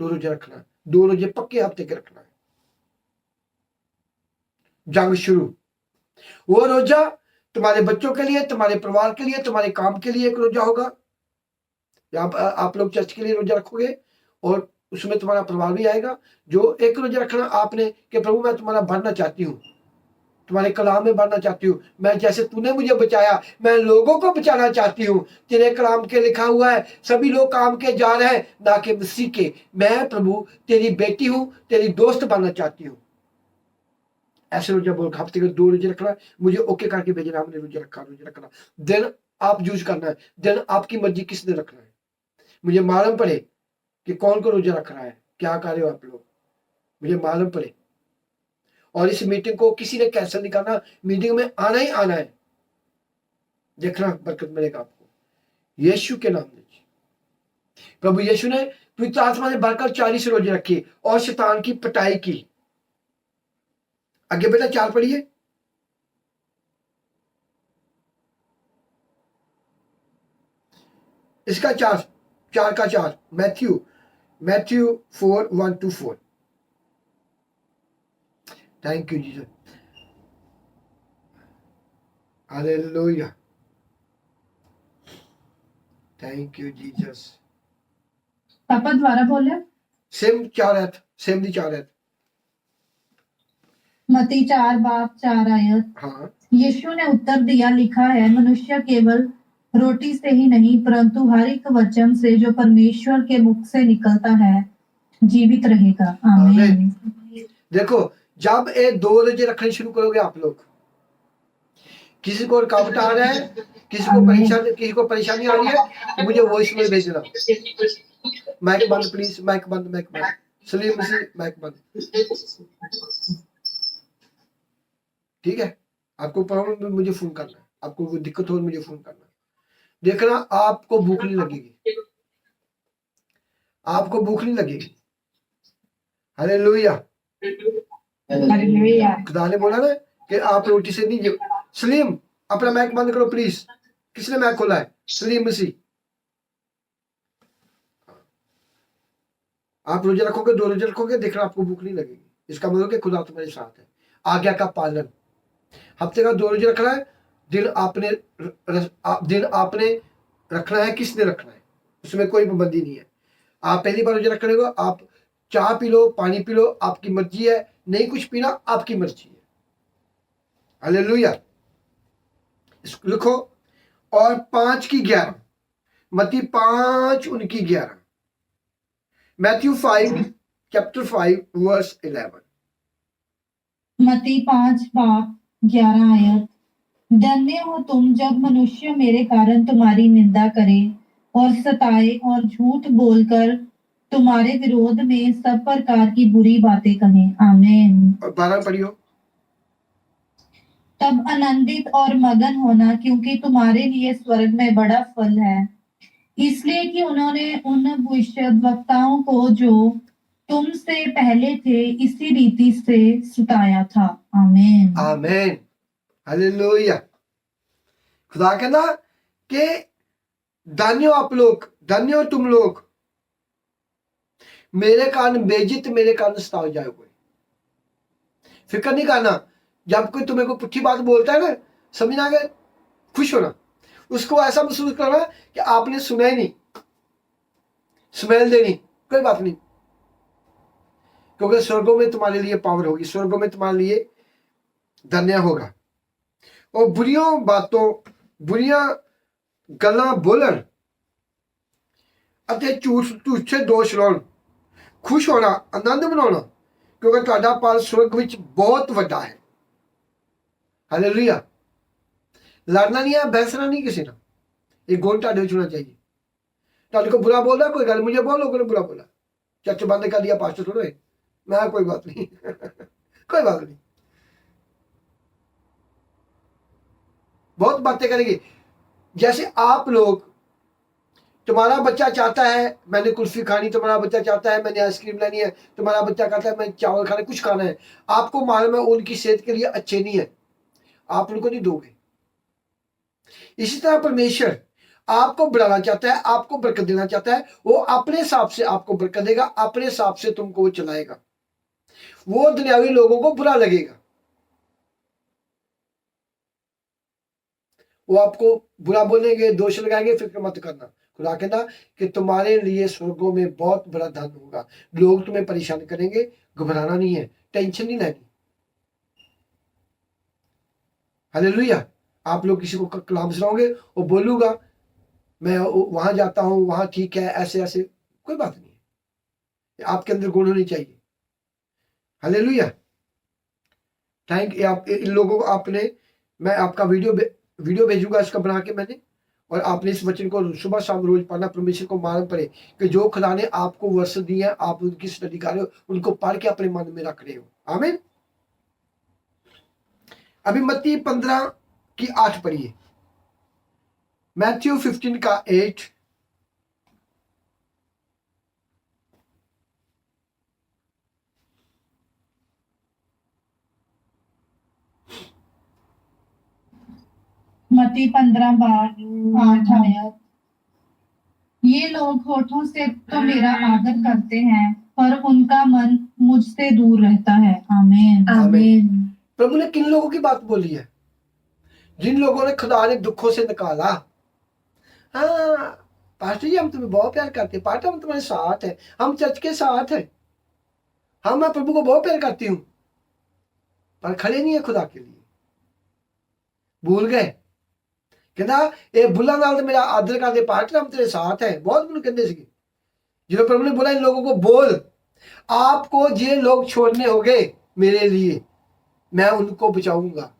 2 रोजे रखना है, 2 रोजे पक्के हफ्ते के रखना है। जंग शुरू। वो रोजा तुम्हारे बच्चों के लिए, तुम्हारे परिवार के लिए, तुम्हारे काम के लिए एक रोजा होगा। आप लोग चर्च के लिए रोजा रखोगे और उसमें तुम्हारा परिवार भी आएगा। जो एक रोजा रखना आपने कि प्रभु मैं तुम्हारा बनना चाहती हूँ, तुम्हारे कलाम में बनना चाहती हूँ, मैं जैसे तूने मुझे बचाया मैं लोगों को बचाना चाहती हूँ। तेरे कलाम के लिखा हुआ है सभी लोग काम के जा रहे हैं ना कि मसीह के। मैं प्रभु तेरी बेटी हूँ, तेरी दोस्त बनना चाहती हूँ। ऐसे रोजा बोल, हफ्ते के 2 रोजे रखना, मुझे ओके करके भेजना, हमने रोजा रखना। दिन आप यूज करना है, दिन आपकी मर्जी किस दिन रखना है। मुझे मालूम पड़े कि कौन को रोजा रख रहा है, क्या कर रहे हो आप लोग, मुझे मालूम पड़े। और इस मीटिंग को किसी ने कैंसिल नहीं करना, मीटिंग में आना ही आना है। देखना बरकत मिलेगा आपको यीशु के नाम में। प्रभु यीशु ने पवित्र आत्मा से भरकर 40 रोजे रखे और शैतान की पिटाई की। आगे बेटा 4 पढ़िए। इसका 4 का 4 Matthew 4:1-4। Thank you Jesus, hallelujah, thank you Jesus. पापा दोबारा बोले। सेम 4 आयत, सेम दी 4 आयत। मत्ती 4 बाब 4 आयत। हाँ यीशु ने उत्तर दिया, लिखा है, मनुष्य केवल रोटी से ही नहीं परंतु हर एक वचन से जो परमेश्वर के मुख से निकलता है जीवित रहेगा। आमीन। देखो, जब ये 2 रोजे रखने शुरू करोगे आप लोग, किसी को रुकावट आ रहा है, किसी को परेशानी आ रही है, तो मुझे वॉइस में भेजना। माइक बंद प्लीज, माइक बंद। सलीम मसीह माइक बंद। ठीक है, आपको प्रॉब्लम मुझे फोन करना है, आपको कोई दिक्कत हो मुझे फोन करना। देखना, आपको भूख नहीं लगेगी, आपको भूख नहीं लगेगी। हालेलुया। खुदा ने बोला ना कि आप रोटी से नहीं। सलीम अपना माइक बंद करो प्लीज। किसने माइक खोला है? सलीम मसीह। आप रोजे रखोगे, 2 रोजे रखोगे, देखना आपको भूख नहीं लगेगी। इसका मतलब कि खुदा तुम्हारे साथ है। आज्ञा का पालन। हफ्ते का 2 रोजे रखना है। दिन आपने रखना है, किसने रखना है, उसमें कोई पाबंदी नहीं है। आप पहली बार रोजे रखने को, आप चाय पी लो, पानी पी लो, आपकी मर्जी है। नहीं कुछ पीना, आपकी मर्जी है। हालेलुया। लिखो। और 5 की 11, मत्ती 5 उनकी 11, मैथ्यू 5 चैप्टर 5 वर्स 11। मत्ती 5 बाब 11 आयत। धन्य हो तुम जब मनुष्य मेरे कारण तुम्हारी निंदा करे और सताए और झूठ बोलकर तुम्हारे विरोध में सब प्रकार की बुरी बातें कहें। आमीन। और 12 पढ़ियो। तब आनंदित और मगन होना, क्योंकि तुम्हारे लिए स्वर्ग में बड़ा फल है, इसलिए कि उन्होंने उन भविष्यद्वक्ताओं को जो तुमसे पहले थे इसी रीति से सताया था। आमीन। आमीन। हालेलुया। खुदा कहना कि धन्य हो आप लोग, धन्य हो तुम लोग, मेरे कारण बेइज्जत, मेरे कारण सताए जाओगे। फिक्र नहीं करना। जब कोई तुम्हें को पुट्ठी बात बोलता है ना, समझना कि खुश होना, उसको ऐसा महसूस करना कि आपने सुना ही नहीं, स्मेल देनी, कोई बात नहीं, क्योंकि स्वर्गों में तुम्हारे लिए पावर होगी, स्वर्गों में तुम्हारे लिए धन्य होगा। और बुरियों बातों, बुरियां गल्लां बोलन ਅਤੇ ਝੂਠੇ ਦੋਸ਼ ਲਾਉਣ, खुश होना, आनंद मनाना, क्योंकि ਤੁਹਾਡਾ ਪਾਲ स्वर्ग ਵਿੱਚ बहुत ਵੱਡਾ है। हालेलुया। लड़ना नहीं है, बहसना नहीं किसी ना, एक गुण ਤੁਹਾਡੇ ਵਿੱਚ होना चाहिए। ਤੁਹਾਡੇ को बुरा बोला कोई गल, मुझे बोलो कोई बुरा बोला, चर्च बंद कर दिया पास्टर थोड़े, मैं कोई बात नहीं कोई बात नहीं। बहुत बातें करेंगे। जैसे आप लोग, तुम्हारा बच्चा चाहता है मैंने कुल्फी खानी, तुम्हारा बच्चा चाहता है मैंने आइसक्रीम लेनी है, तुम्हारा बच्चा कहता है मैं चावल खाना, कुछ खाना है, आपको मालूम है उनकी सेहत के लिए अच्छे नहीं है, आप उनको नहीं दोगे। इसी तरह परमेश्वर आपको बढ़ाना चाहता है, आपको बरकत देना चाहता है, वो अपने हिसाब से आपको बरकत देगा, अपने हिसाब से तुमको वो चलाएगा। वो दुनियावी लोगों को बुरा लगेगा, वो आपको बुरा बोलेंगे, दोष लगाएंगे, फिक्र मत करना। खुदा कहना कि तुम्हारे लिए स्वर्गों में बहुत बड़ा धन होगा। लोग तुम्हें परेशान करेंगे, घबराना नहीं है, टेंशन नहीं लेनी। हालेलुया। आप लोग किसी को कलाम सुनाओगे, वो बोलूगा मैं वहां जाता हूं, वहां ठीक है, ऐसे ऐसे, कोई बात नहीं है, आपके अंदर गुण होनी चाहिए। हालेलुया। Thank you. आप इन लोगों को आपने, मैं आपका वीडियो भेजूंगा इसका बना के मैंने, और आपने इस वचन को सुबह शाम रोज पढ़ना। परमेश्वर को मालूम पड़े कि जो खुदा ने आपको वर्ष दी है, आप उनकी स्टडी कर रहे हो, उनको पढ़ के अपने मन में रख रहे हो। आमीन। अभी मत्ती 15 की 8 पढ़िए, मैथ्यू 15 का 8। मत्ती 15 बाब 8 आयत। ये लोग होठों से तो मेरा आदर करते हैं पर उनका मन मुझसे दूर रहता है। आमीन। आमीन। प्रभु ने किन लोगों की बात बोली है? जिन लोगों ने खुदा ने दुखों से निकाला। हाँ, पास्टर जी हम तुम्हें बहुत प्यार करते हैं, पास्टर हम तुम्हारे साथ हैं, हम चर्च के साथ हैं, मैं प्रभु को बहुत प्यार करती हूँ, पर खड़े नहीं है खुदा के लिए, भूल गए। कहना ये बुला नाल तो मेरा आदर करते, पास्टर हम तेरे साथ हैं, बहुत मैंने कहते सी जो प्रभु ने बोला इन लोगों को बोल, आपको ये लोग छोड़ने होंगे मेरे लिए, मैं उनको बचाऊंगा।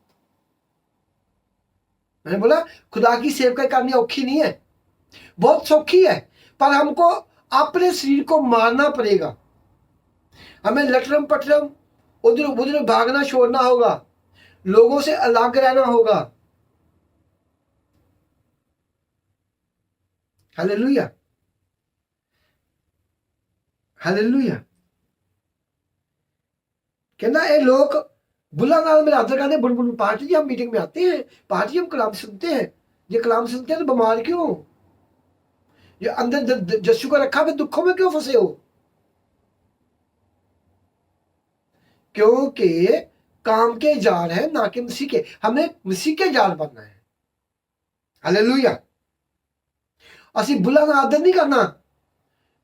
मैंने बोला खुदा की सेवकाई करनी औखी नहीं है, बहुत सौखी है, पर हमको अपने शरीर को मारना पड़ेगा, हमें लटरम पटरम उधर उधर भागना छोड़ना होगा, लोगों से अलग रहना होगा। Hallelujah, hallelujah. कहना ये लोग बुला नाल मेरा आदर करते, बुड़ बुड़ पार्टी जी हम मीटिंग में आते हैं, पार्टी हम कलाम सुनते हैं, ये कलाम सुनते हैं तो बीमार क्यों हो, ये अंदर जस्सू को रखा फिर दुखों में क्यों फंसे हो? क्योंकि काम के जार है ना कि मसीह के, हमें मसीह के जार बनना है। हालेलुया। असि बुला ना आदर नहीं करना।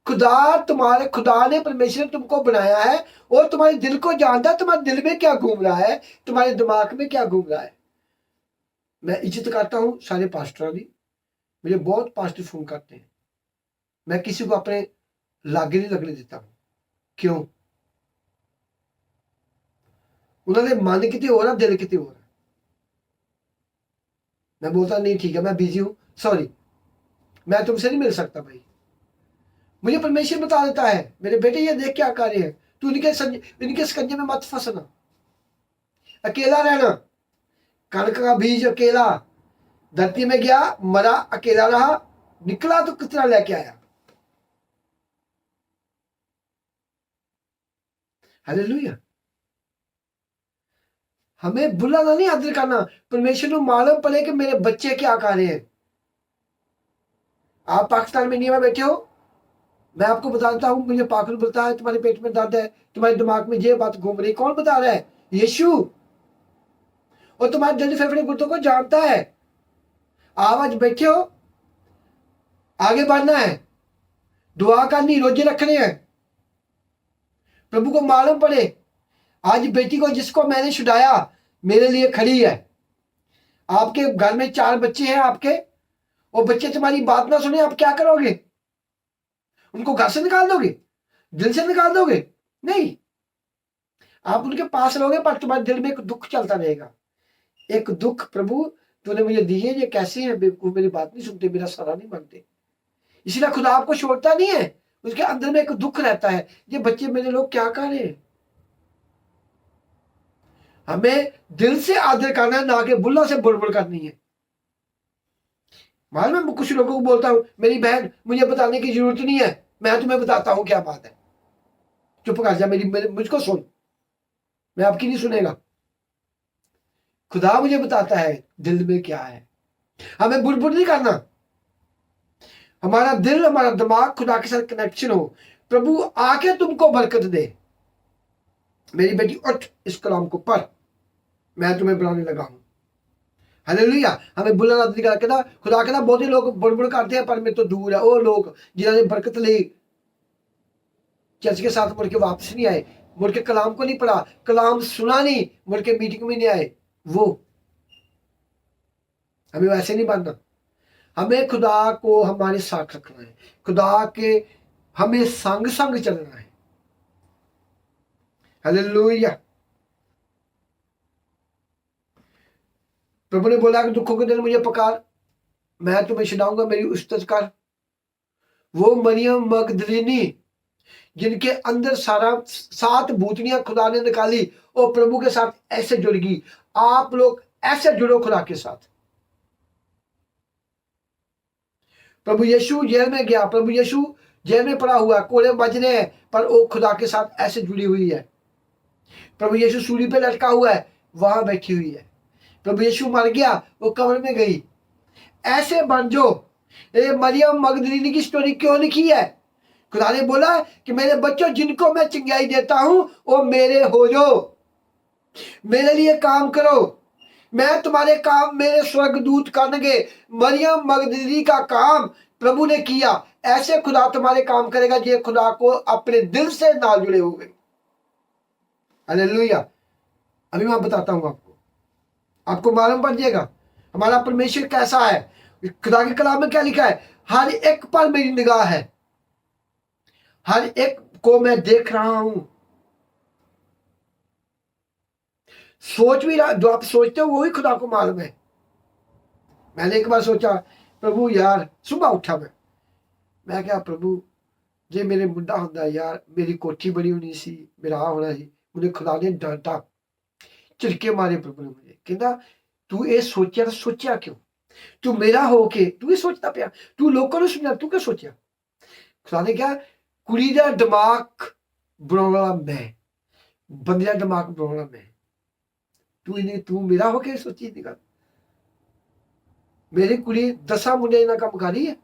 खुदा ने परमेश्वर ने तुमको बनाया है और तुम्हारे दिल को जानता है, तुम्हारे दिल में क्या घूम रहा है, तुम्हारे दिमाग में क्या घूम रहा है। मैं इज्जत करता हूं सारे पास्टरों की, मुझे बहुत पास्टर फोन करते हैं, मैं किसी को अपने लागे नहीं लगने देता हूं। क्यों? उन्होंने मन कितने हो रहा, दिल कितने हो रहा। मैं बोलता नहीं ठीक है मैं बिजी हूं, सॉरी मैं तुमसे नहीं मिल सकता भाई। मुझे परमेश्वर बता देता है मेरे बेटे ये देख क्या कार्य है, तू इनके स्कंजे में मत फंसना, अकेला रहना। कणक का बीज अकेला धरती में गया, मरा, अकेला रहा, निकला तो कितना लेके आया। हालेलुया। हमें बुलाना नहीं आदर करना, परमेश्वर को मालूम पड़े कि मेरे बच्चे क्या कर रहे हैं। आप पाकिस्तान में इंडिया में बैठे हो, मैं आपको बताता हूं, मुझे पागल बोलता है तुम्हारे पेट में दर्द है, तुम्हारे दिमाग में ये बात घूम रही, कौन बता रहा है? यीशु। और तुम्हारे दिल फेफड़े गुर्दों को जानता है। आप आज बैठे हो, आगे बढ़ना है, दुआ करनी, रोजे रखने हैं, प्रभु को मालूम पड़े आज बेटी को जिसको मैंने छुड़ाया मेरे लिए खड़ी है। आपके घर में 4 बच्चे हैं आपके, वो बच्चे तुम्हारी बात ना सुने, आप क्या करोगे? उनको घर से निकाल दोगे, दिल से निकाल दोगे? नहीं, आप उनके पास रहोगे, पर तुम्हारे दिल में एक दुख चलता रहेगा। एक दुख, प्रभु तूने मुझे दिए, ये कैसे है बेवकूफ, मेरी बात नहीं सुनते, मेरा सलाह नहीं मानते। इसलिए खुदा आपको छोड़ता नहीं है, उसके अंदर में एक दुख रहता है, ये बच्चे मेरे लोग क्या कर रहे हैं। हमें दिल से आदर करना है, ना कि बुल्ला से बुड़बुड़ करनी है। मालूम मैं कुछ लोगों को बोलता हूं, मेरी बहन मुझे बताने की जरूरत नहीं है, मैं तुम्हें बताता हूं क्या बात है, चुप कर जा, मुझको सुन, मैं आपकी नहीं सुनेगा। खुदा मुझे बताता है दिल में क्या है, हमें बुड़बुड़ नहीं करना। हमारा दिल, हमारा दिमाग खुदा के साथ कनेक्शन हो, प्रभु आके तुमको बरकत दे। मेरी बेटी उठ, इस कलाम को पढ़, मैं तुम्हें बुलाने लगा हूं। हालेलुया। हमें बुलाना नहीं कहना, खुदा कहना बहुत ही लोग बुड़बुड़ करते हैं पर मैं तो दूर है, वो लोग जिन्होंने बरकत ली, चर्च के साथ मुड़ के वापस नहीं आए, मुड़ के कलाम को नहीं पढ़ा, कलाम सुना नहीं, मुड़ के मीटिंग में नहीं आए, वो हमें वैसे नहीं बनना। हमें खुदा को हमारे साथ रखना है, खुदा के हमें संग संग चलना है। हालेलुया। प्रभु ने बोला कि दुखों के दिन मुझे पकार, मैं तुम्हें छुड़ाऊंगा, मेरी उस्तत कर। वो मरियम मगदलीनी जिनके अंदर 7 भूतनियां खुदा ने निकाली और प्रभु के साथ ऐसे जुड़ गई। आप लोग ऐसे जुड़ो खुदा के साथ। प्रभु यीशु जेल में गया, प्रभु यीशु जेल में पड़ा हुआ, कोड़े बज रहे हैं, पर वो खुदा के साथ ऐसे जुड़ी हुई है। प्रभु यीशु सूली पे लटका हुआ है, वहां बैठी हुई है। प्रभु यीशु मर गया, वो कब्र में गई। ऐसे बन जो। ये मरियम मगदलीनी की स्टोरी क्यों लिखी है? खुदा ने बोला कि मेरे बच्चों जिनको मैं चिंगाई देता हूं वो मेरे हो जाओ, मेरे लिए काम करो, मैं तुम्हारे काम मेरे स्वर्गदूत करेंगे। मरियम मगदलीनी का काम प्रभु ने किया, ऐसे खुदा तुम्हारे काम करेगा जो खुदा को अपने दिल से नाल जुड़े हुए। हालेलुया। अभी मैं बताता हूं आपको मालूम पड़ जाएगा हमारा परमेश्वर कैसा है। खुदा के कलाम में क्या लिखा है, हर एक पर मेरी निगाह है, हर एक को मैं देख रहा हूं। सोच भी रहा, जो आप सोचते हो वो ही खुदा को मालूम है। मैंने एक बार सोचा, प्रभु यार, सुबह उठा मैं क्या प्रभु जे मेरे मुंडा होंदा यार, मेरी कोठी बड़ी होनी सी, मेरा होना सी, मुझे खुदा ने डांटा, झिड़के मारे प्रभु ने मुझे, कहता तू ये सोचा तो सोचा क्यों, तू मेरा होके तू ये सोचता पिया, तू लोगों ने सुनना, तू क्या सोचा। खुदा ने क्या, कुड़ी दा दिमाग बनाने वाला मैं, बंदे दा दिमाग बनाने वाला मैं, तू मेरा होके सोची दी गल। मेरी कुड़ी 10 मुंडे इन्ना काम कर रही है,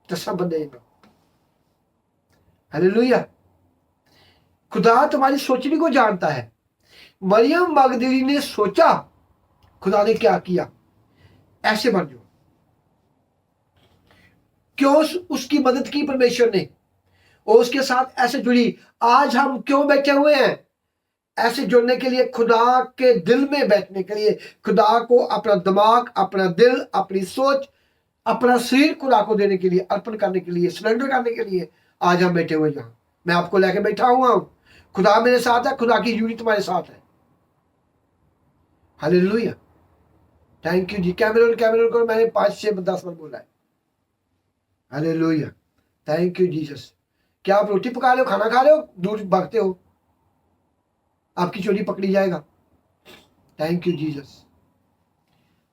10 बंदे इन्ना। हालेलुया। खुदा तुम्हारी सोचने को जानता है। मरियम मगदली ने सोचा, खुदा ने क्या किया, ऐसे बन जाओ। क्यों उसकी मदद की परमेश्वर ने, और उसके साथ ऐसे जुड़ी। आज हम क्यों बैठे हुए हैं, ऐसे जुड़ने के लिए, खुदा के दिल में बैठने के लिए, खुदा को अपना दिमाग, अपना दिल, अपनी सोच, अपना शरीर खुदा को देने के लिए, अर्पण करने के लिए, सरेंडर करने के लिए आज हम बैठे हुए यहाँ। मैं आपको लेके बैठा हुआ हूं, खुदा मेरे साथ है, खुदा की यूनिट तुम्हारे साथ है। Hallelujah. Thank you ji. Cameron को मैंने 5 6 10 बार बोला है। हालेलुया। Thank you Jesus. क्या आप रोटी पका रहे हो, खाना खा रहे हो, दूर भागते हो, आपकी चोरी पकड़ी जाएगा। Thank you Jesus.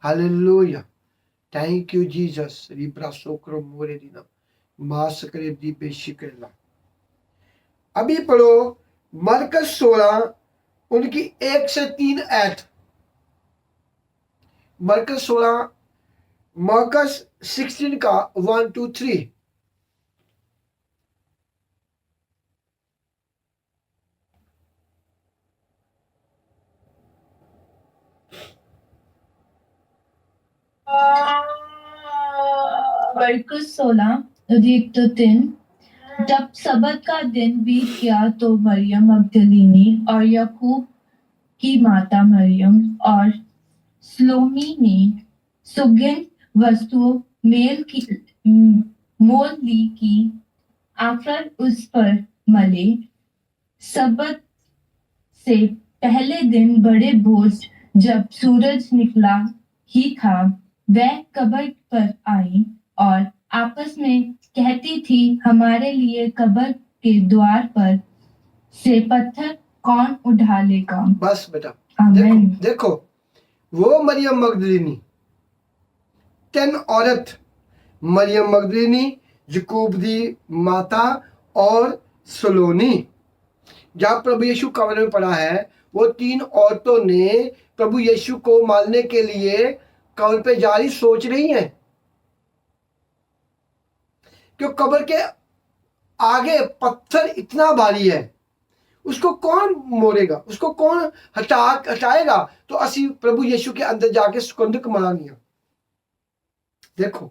Hallelujah. Thank you Jesus. रिब्रा सोक्रो मोरे दीना मास करे दी बेशी करेला। अभी पढ़ो मरकस 16 उनकी 1 से 3 ऐत। मरकस 16, मरकस 16 का 1 2 3। मरकुस 16:1-3। जब सबत का दिन बीत गया तो मरियम मगदलीनी और याकूब की माता मरियम और स्लोमी ने सुगंध वस्तुओं मोल ली की आकर उस पर मले। सबत से पहले दिन बड़े भोर जब सूरज निकला ही था, वह कब्र पर आई और आपस में कहती थी, हमारे लिए कब्र के द्वार पर से पत्थर कौन उठा लेगा। बस बेटा, आमीन। देखो वो मरियम मगदलीनी, 3 औरत, मरियम मगदलीनी, याकूब दी माता और सलोनी। जब प्रभु यीशु कब्र में पड़ा है, वो 3 औरतों ने प्रभु यीशु को मारने के लिए कब्र पे जा रही सोच रही हैं, क्यों कब्र के आगे पत्थर इतना भारी है, उसको कौन मोड़ेगा, उसको कौन हटाएगा। तो असी प्रभु यीशु के अंदर जाके सुकंदक मारानिया। देखो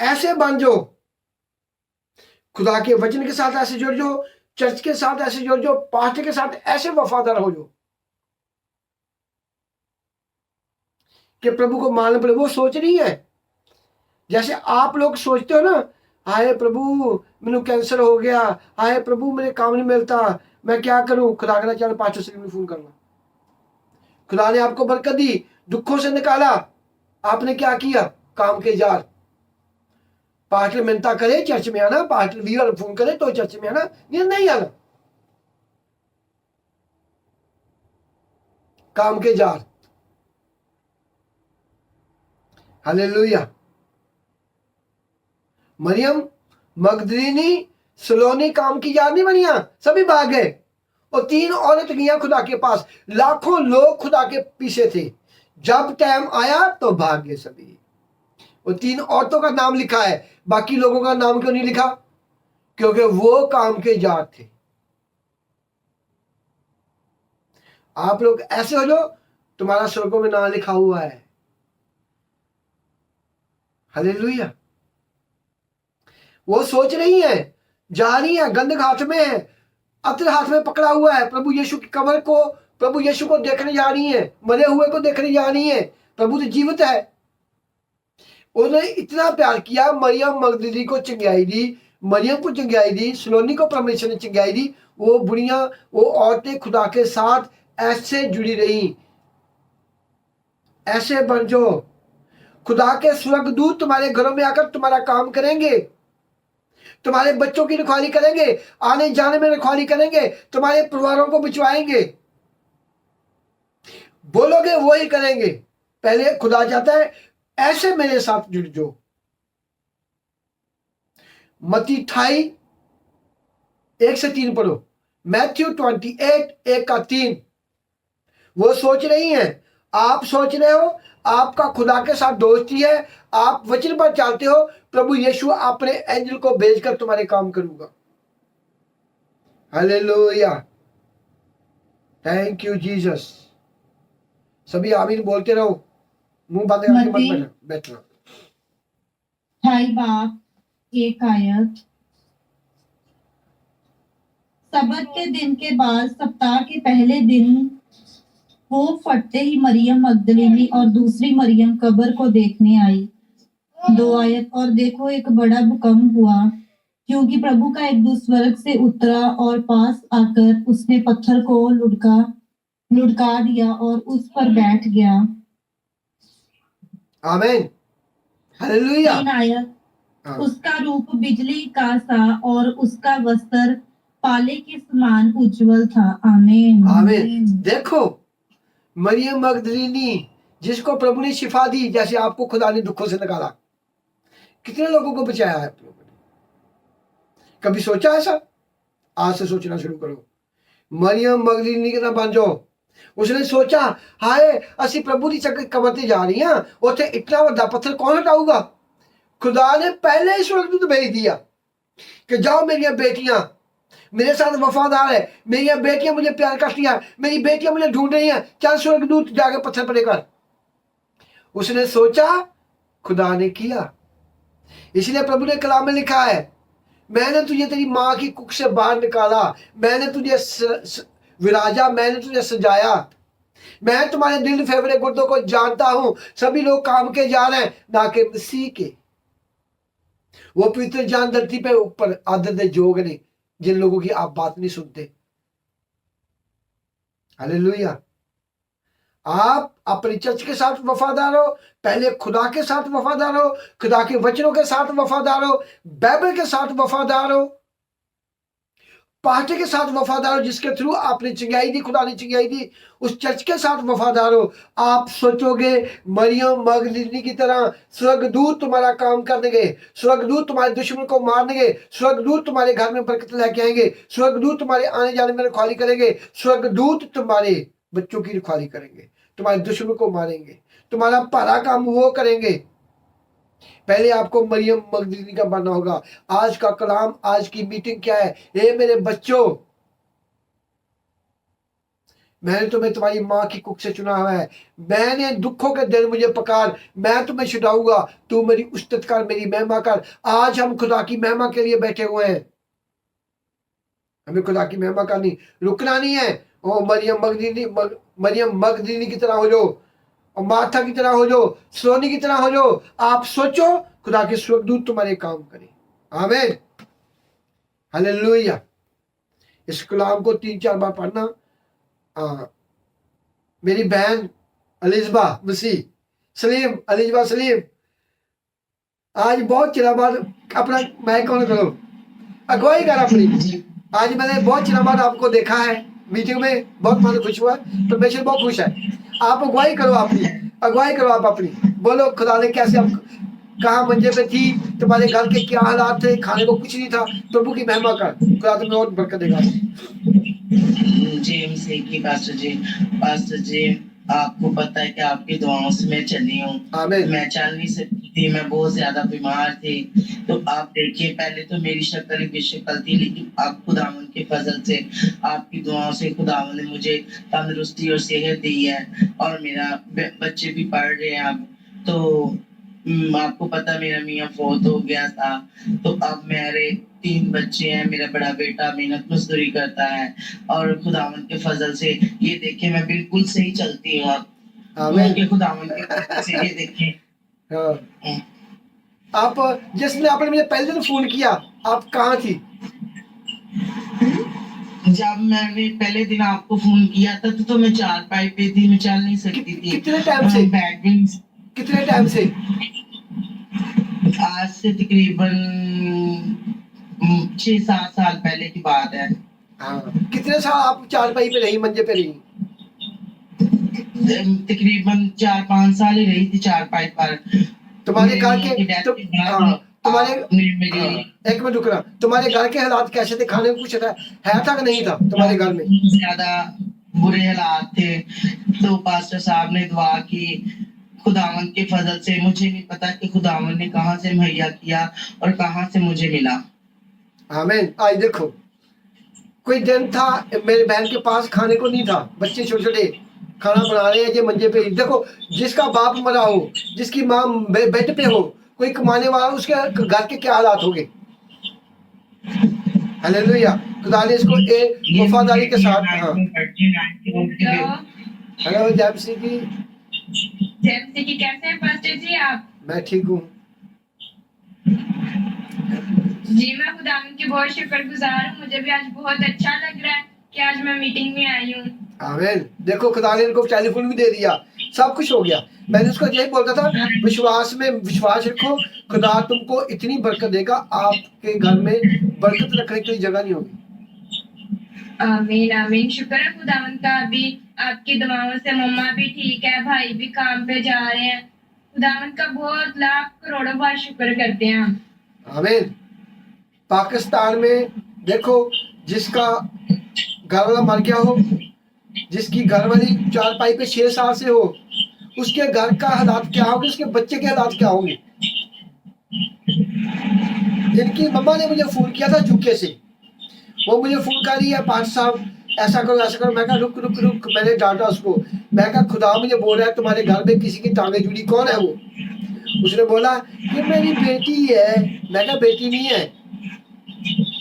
ऐसे बन जाओ, खुदा के वचन के साथ ऐसे जुड़ जाओ, चर्च के साथ ऐसे जुड़ जाओ, पास्टर के साथ ऐसे वफादार हो जाओ कि प्रभु को मालूम पड़े। वो सोच रही है जैसे आप लोग सोचते हो ना, हाय प्रभु मैंने कैंसर हो गया, हाय प्रभु मेरे काम नहीं मिलता, मैं क्या करूं। खुदा कहना चल पास्टर सलीम ने फोन करना। खुदा ने आपको बरकत दी, दुखों से निकाला, आपने क्या किया, काम के जार। पास्टर मिन्नता करे चर्च में आना, पास्टर वीर फोन करे तो चर्च में आना, नहीं आना, काम के जार। हालेलुया। मरियम मगदलीनी सलोनी काम की जार नहीं बनिया, सभी भाग गए। और 3 औरत गया खुदा के पास, लाखों लोग खुदा के पीछे थे, जब टाइम आया तो भाग गए सभी। और 3 औरतों का नाम लिखा है, बाकी लोगों का नाम क्यों नहीं लिखा, क्योंकि वो काम के जार थे। आप लोग ऐसे हो जो तुम्हारा स्वर्गों में नाम लिखा हुआ है। हालेलुया। वो सोच रही है, जा रही है, गंधक हाथ में है, अत्र हाथ में पकड़ा हुआ है, प्रभु यीशु की कब्र को, प्रभु यीशु को देखने जा रही है, मरे हुए को देखने जा रही है। प्रभु तो जीवित है। उन्होंने इतना प्यार किया, मरियम मगदली को चंगाई दी, मरियम को चंगाई दी, सलोनी को परमेश्वर ने चंगाई दी। वो बुढ़िया, वो औरतें खुदा के साथ ऐसे जुड़ी रही। ऐसे बन जो खुदा के स्वर्गदूत तुम्हारे घरों में आकर तुम्हारा काम करेंगे, तुम्हारे बच्चों की रखवाली करेंगे, आने जाने में रखवाली करेंगे, तुम्हारे परिवारों को बचवाएंगे। बोलोगे वो ही करेंगे। पहले खुदा चाहता है ऐसे मेरे साथ जुड़ जाओ। मत्ती 28:1-3 पढ़ो। मैथ्यू 28:1-3। वो सोच रही हैं, आप सोच रहे हो आपका खुदा के साथ दोस्ती है, आप वचन पर चलते हो, प्रभु यीशु अपने एंजल को भेजकर तुम्हारे काम करूंगा। Hallelujah, thank you Jesus. सभी आमीन बोलते रहो, मुंह बंद करके मत बैठना। 28:1। सबत के दिन के बाद सप्ताह के पहले दिन वो फटते ही मरियम मगदलिनी और दूसरी मरियम कब्र को देखने आई। 2 और देखो एक बड़ा भूकंप हुआ, क्योंकि प्रभु का एक दूत स्वर्ग से उतरा और पास आकर उसने पत्थर को लुढ़का दिया और उस पर बैठ गया। आमीन, हालेलुया। 3 उसका रूप बिजली का सा और उसका वस्त्र पाले के समान उज्जवल था। आमीन, आमीन। देखो मरियम मगदलिनी जिसको प्रभु ने शिफा दी, जैसे आपको खुदा ने दुखों से निकाला, कितने लोगों को बचाया है आप लोगों ने? कभी सोचा ऐसा? आज से सोचना शुरू करो। मरियम मगदलिनी के ना बन जाओ। उसने सोचा, हाय असि प्रभु की कब्र ते जा रही हैं, उथे इतना बड़ा पत्थर कौन हटाऊगा? खुदा ने पहले ही स्वर्गदूत भेज दिया कि जाओ मेरी बेटियां मेरे साथ वफादार है, मेरी बेटियां मुझे प्यार करती हैं, मेरी बेटियां मुझे ढूंढ रही हैं, चल स्वर्गदूत जाके पत्थर पड़े कर। उसने सोचा, खुदा ने किया। इसलिए प्रभु ने कलाम में लिखा है, मैंने तुझे तेरी माँ की कुख से बाहर निकाला, मैंने तुझे विराजा, मैंने तुझे सजाया, मैं तुम्हारे दिल फेफड़े गुर्दों को जानता हूं। सभी लोग काम के जा रहे हैं, ना कि मसीह के। वो पवित्र जान धरती पे ऊपर आदर दे जोग ने, जिन लोगों की आप बात नहीं सुनते। हालेलुया। आप अपनी चर्च के साथ वफादार हो, पहले खुदा के साथ वफादार हो, खुदा के वचनों के साथ वफादार हो, बाइबल के साथ वफादार हो, पार्टी के साथ वफादार हो, जिसके थ्रू आपने चंगाई दी, खुदा ने चंगाई दी, उस चर्च के साथ वफादार हो। आप सोचोगे मरियम मगदलिनी की तरह स्वर्गदूत तुम्हारा काम करने गए, स्वर्गदूत तुम्हारे दुश्मन को मारने गए, स्वर्गदूत तुम्हारे घर में बरकत लेके आएंगे, स्वर्गदूत तुम्हारे आने जाने में रखवाली करेंगे, स्वर्गदूत तुम्हारे बच्चों की रखवाली करेंगे, तुम्हारे दुश्मन को मारेंगे, तुम्हारा भला काम वो करेंगे। पहले आपको मरियम मगदलिनी का बनना होगा। आज का कलाम, आज की मीटिंग क्या है? हे मेरे बच्चों, मैंने तुम्हें तुम्हारी माँ की कुख से चुना हुआ है, मैंने दुखों के दिन मुझे पकार, मैं तुम्हें छुड़ाऊंगा, तू मेरी उस्तत कर, मेरी महिमा कर। आज हम खुदा की महिमा के लिए बैठे हुए हैं, हमें खुदा की महिमा करनी, रुकना नहीं है। ओ मरियम मगदलिनी की तरह हो जाओ, और मार्था की तरह हो जाओ, सोनी की तरह हो जाओ। आप सोचो खुदा के स्वर्गदूत तुम्हारे काम करें। आमीन, हालेलुया। इस कलाम को 3-4 बार पढ़ना। मेरी बहन अलिजबा मसीह सलीम, अलिजबा सलीम, आज बहुत चिरा बाद अपना माइक ऑन करो, अगुवाई कर अपनी। आज मैंने बहुत चिरा बाद आपको देखा है मीटिंग में, बहुत मन खुश हुआ, परमेश्वर बहुत खुश है। आप अगुवाई करो, अपनी अगुवाई करो, आप अपनी बोलो खुदा ने कैसे, आप कहाँ मंजे पे थी, तुम्हारे घर के क्या हालात थे, खाने को कुछ नहीं था, प्रभु की महिमा कर, खुदा तुम्हें और बरकत देगा। जेम्स की पास्टर जी आपको पता है कि आपकी दुआओं से मैं चली हूँ, मैं चल नहीं सकती थी, मैं बहुत ज्यादा बीमार थी। तो आप देखिए, पहले तो मेरी शक्ल एक शक्ल थी, लेकिन आप खुदावन के फजल से, आपकी दुआओं से खुदावन ने मुझे तंदुरुस्ती और सेहत दी है, और मेरा बच्चे भी पढ़ रहे हैं अब। तो आपको पता मेरा मियाँ फौत हो गया था, तो अब मेरे 3 बच्चे हैं। मेरा बड़ा बेटा मेहनत मजदूरी करता है और खुदावंद के फजल से ये देखिए मैं बिल्कुल सही चलती हूँ अब। आमीन। उनके खुदावंद के फजल से ये देखिए। हाँ। आप जिसने आपने मुझे पहले दिन फोन किया, आप कहाँ थी? जब मैंने पहले दिन आपको फोन किया था तो मैं चारपाई पे थी, मैं चल नहीं सकती थी। कितने टाइम से? बैक में कितने टाइम से? आज से तकरीबन 6-7 साल पहले की बात है। हाँ। कितने साल आप चारपाई पे रही, मंजे पे रही? तकरीबन 4-5 साल ही रही थी चारपाई पर। तुम्हारे घर के हाँ, तुम्हारे मेरी एक मिनट रुकना, तुम्हारे घर के हालात कैसे थे? खाने को कुछ है था कि नहीं था तुम्हारे घर में? ज्यादा बुरे हालात थे। तो पास्टर साहब ने दुआ की खुदावंद के फजल से। मुझे नहीं पता कि खुदावंद ने कहाँ से मुहैया किया और कहाँ से मुझे मिला। आमीन। आज देखो, कोई दिन था मेरे बहन के पास खाने को नहीं था, बच्चे छोटे छोटे खाना बना रहे हैं ये मंजे पे। देखो, जिसका बाप मरा हो, जिसकी माँ बेड पे हो, कोई कमाने वाला, उसके घर के क्या हालात होंगे? हालेलुया। खुदा ने इसको वफादारी के साथ। हाँ, हेलो जैमसी जी। जैमसी की कैसे हैं पास्टर जी आप? मैं ठीक हूँ जी। मैं खुदावंद की बहुत शुक्रगुजार हूँ। मुझे भी आज बहुत अच्छा लग रहा है कि आज मैं मीटिंग में आई हूँ। आमीन। देखो, खुदा ने इनको टेलीफोन भी दे दिया, सब कुछ हो गया। मैंने उसको यही बोलता था, विश्वास में विश्वास रखो, खुदा तुमको इतनी बरकत देगा, आपके घर में बरकत रखने की जगह नहीं होगी। आमीन आमीन। शुक्र है खुदावंद का, अभी आपकी दुआओं से मम्मा भी ठीक है, भाई भी काम पे जा रहे हैं। खुदावंद का बहुत लाख करोड़ों बार शुक्र करते हैं हम। आमीन। पाकिस्तान में देखो, जिसका घर वाला मर गया हो, जिसकी घरवाली चारपाई पे 6 साल से हो, उसके घर का हालात क्या होंगे, उसके बच्चे के हालात क्या होंगे? जिनकी मम्मा ने मुझे फोन किया था झुके से, वो मुझे फोन कर रही है, पास्टर साहब ऐसा करो ऐसा करो। मैं कहा रुक रुक रुक, मैंने डांटा उसको। मैं कहा खुदा मुझे बोल रहा है तुम्हारे घर में किसी की टांगे जुड़ी। कौन है वो? उसने बोला कि मेरी बेटी है। मैं कहा बेटी नहीं है,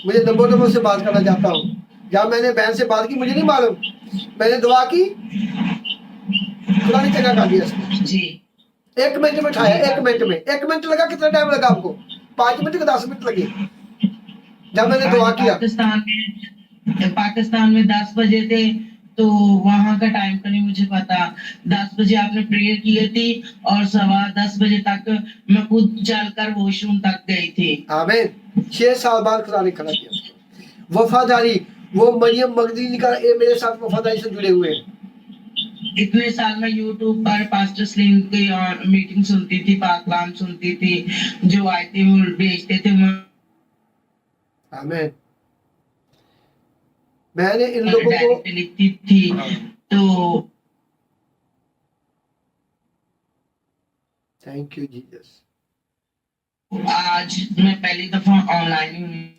मुझे नंबर से बात करना चाहता हूँ। जब मैंने बहन से बात की मुझे नहीं मालूम, मैंने दुआ की, खुदा ने जगह कर दिया इसको। जी। 1 मिनट में उठाया, 1 मिनट में। 1 मिनट लगा? कितना टाइम लगा आपको? 5 मिनट का 10 मिनट लगे जब मैंने दुआ किया। पाकिस्तान में 10 बजे थे, तो वहां का टाइम का नहीं मुझे पता। 10 बजे आपने प्रेयर की थी और 10:15 बजे तक मैं खुद चलकर वॉशरूम तक गई थी। आमीन। 6 साल बाद खुदा ने खड़ा किया उसको। वफादारी, वो मरियम मगदलीनी का मेरे साथ वफादारी से जुड़े हुए हैं। इतने साल में यूट्यूब पर पास्टर स्लिम की मीटिंग सुनती थी, पाकलाम सुनती थी, जो आए थे वो भेजते थे। आमीन। मैंने इन लोगों को लिखती थी। तो थैंक यू जीसस। आज मैं पहली दफा ऑनलाइन हूँ।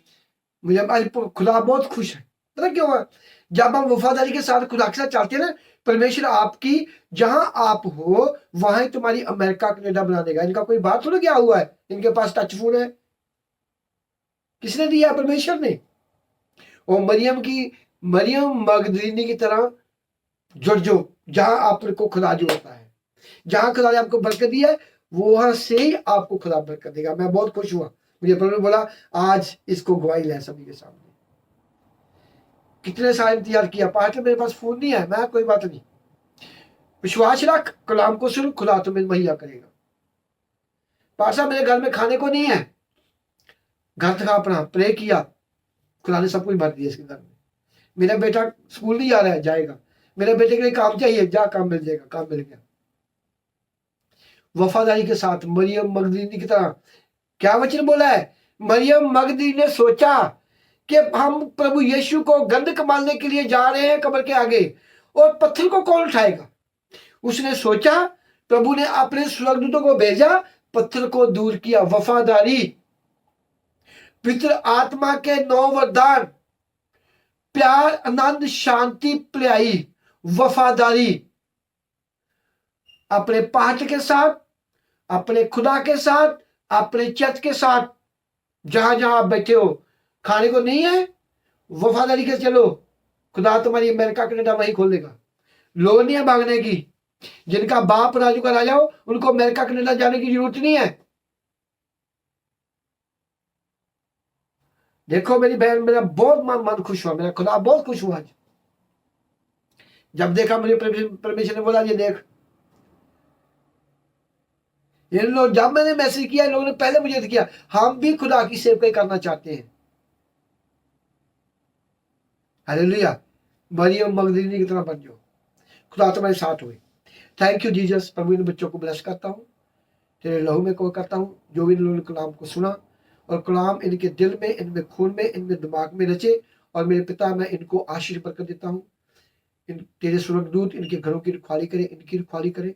मुझे आज खुदा बहुत खुश है। पता क्यों है? जब हम वफादारी के साथ खुदा के साथ चलते हैं ना, परमेश्वर आपकी जहां आप हो वहां ही तुम्हारी अमेरिका कनाडा बना देगा। इनका कोई बात थोड़ा क्या हुआ है, इनके पास टच फोन है। किसने दिया? परमेश्वर ने। और मरियम मगदलीनी की तरह जुड़ जाओ, जहां आपको खुदा जोड़ता है, जहां खुदा ने आपको बरकत दी है, वहां से ही आपको खुदा बरकत देगा। मैं बहुत खुश हुआ। मुझे प्रभु बोला आज इसको गवाही ले सभी के सामने। कितने साल इंतजार किया, पास्टर मेरे पास फोन नहीं है। मैं कोई बात नहीं, विश्वास रख, कलाम को सुन, खुदा तुम्हें मुहैया करेगा। पास्टर मेरे घर में खाने को नहीं है, घर था अपना, प्रे किया, खुदा ने सब कुछ भर दिया इसके घर में। मेरा बेटा स्कूल नहीं जा रहा है, जाएगा। मेरे बेटे के लिए काम चाहिए, जा, काम मिल जाएगा। काम मिल गया। वफादारी के साथ मरियम मगदलीनी की तरह। क्या वचन बोला है? मरियम मगदलीनी ने सोचा कि हम प्रभु यीशु को गंध कमाने के लिए जा रहे हैं कब्र के आगे, और पत्थर को कौन उठाएगा? उसने सोचा, प्रभु ने अपने स्वर्गदूतों को भेजा, पत्थर को दूर किया। वफादारी, पितृ आत्मा के 9 वरदान, प्यार, आनंद, शांति, प्याई, वफादारी, अपने पाठ के साथ, अपने खुदा के साथ, अपने चर्च के साथ, जहां जहां आप बैठे हो, खाने को नहीं है, वफादारी के चलो। खुदा तुम्हारी अमेरिका कनाडा वहीं खोल देगा। लोड़ नहीं है भागने की। जिनका बाप राजू का राजा हो, उनको अमेरिका कनाडा जाने की जरूरत नहीं है। देखो मेरी बहन, मेरा बहुत मन खुश हुआ, मेरा खुदा बहुत खुश हुआ आज जब देखा। मुझे परमेश्वर ने बोला, ये देख, इन लोग, जब मैंने मैसेज किया, इन लोगों ने पहले मुझे किया, हम भी खुदा की सेवकाई करना चाहते हैं। हालेलुया। मरियम मगदलीनी की तरह बन जाओ, खुदा तुम्हारे साथ हुए। Thank you Jesus. प्रभु इन बच्चों को ब्लेस करता हूँ, तेरे लहू में को करता हूँ, जो भी इन्होंने कलाम को सुना, और कलाम इनके दिल में, इनमें खून में, इनमें दिमाग में रचे। और मेरे पिता, मैं इनको आशीष बरकत देता हूँ। तेरे स्वर्गदूत इनके घरों की रखवाली करे, इनकी रखवाली करे,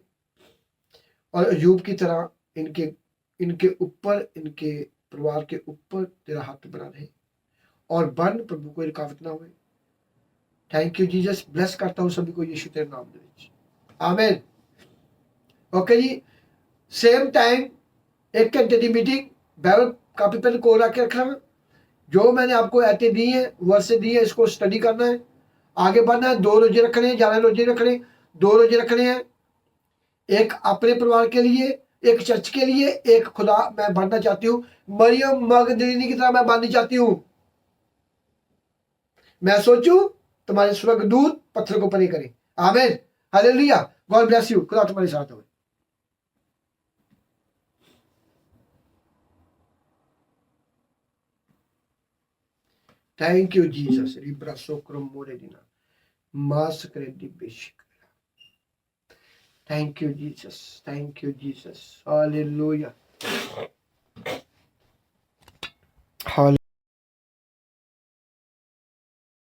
और अयूब की तरह इनके ऊपर, इनके परिवार के ऊपर तेरा हाथ बना रहे, और बन प्रभु कोई रुकावट ना हुए। Thank you Jesus. ब्लेस करता हूँ सभी को यीशु तेरे नाम में। आमीन। ओके जी, सेम टाइम 1 घंटे की मीटिंग, बाइबल कापी पेन को रख के रखना। जो मैंने आपको ऐते दी है, वर्ष दी है, इसको स्टडी करना है, आगे बढ़ना है। 2 रोजे रखने हैं, 11 रोजे रखने, 2 रोजे रखने हैं। एक अपने परिवार के लिए, एक चर्च के लिए, एक खुदा मैं बनना चाहती हूँ, मरियम मगदलीनी की तरह मैं बननी चाहती हूँ। मैं सोचूं तुम्हारे स्वर्गदूत पत्थर को परे करें। आमीन। हालेलुया। God bless you. खुदा तुम्हारे साथ हो। Thank you Jesus. रिब्रा सोक्रम मोरेडिना मास क्रेडी बेशिक। Thank you Jesus. Thank you Jesus. Hallelujah.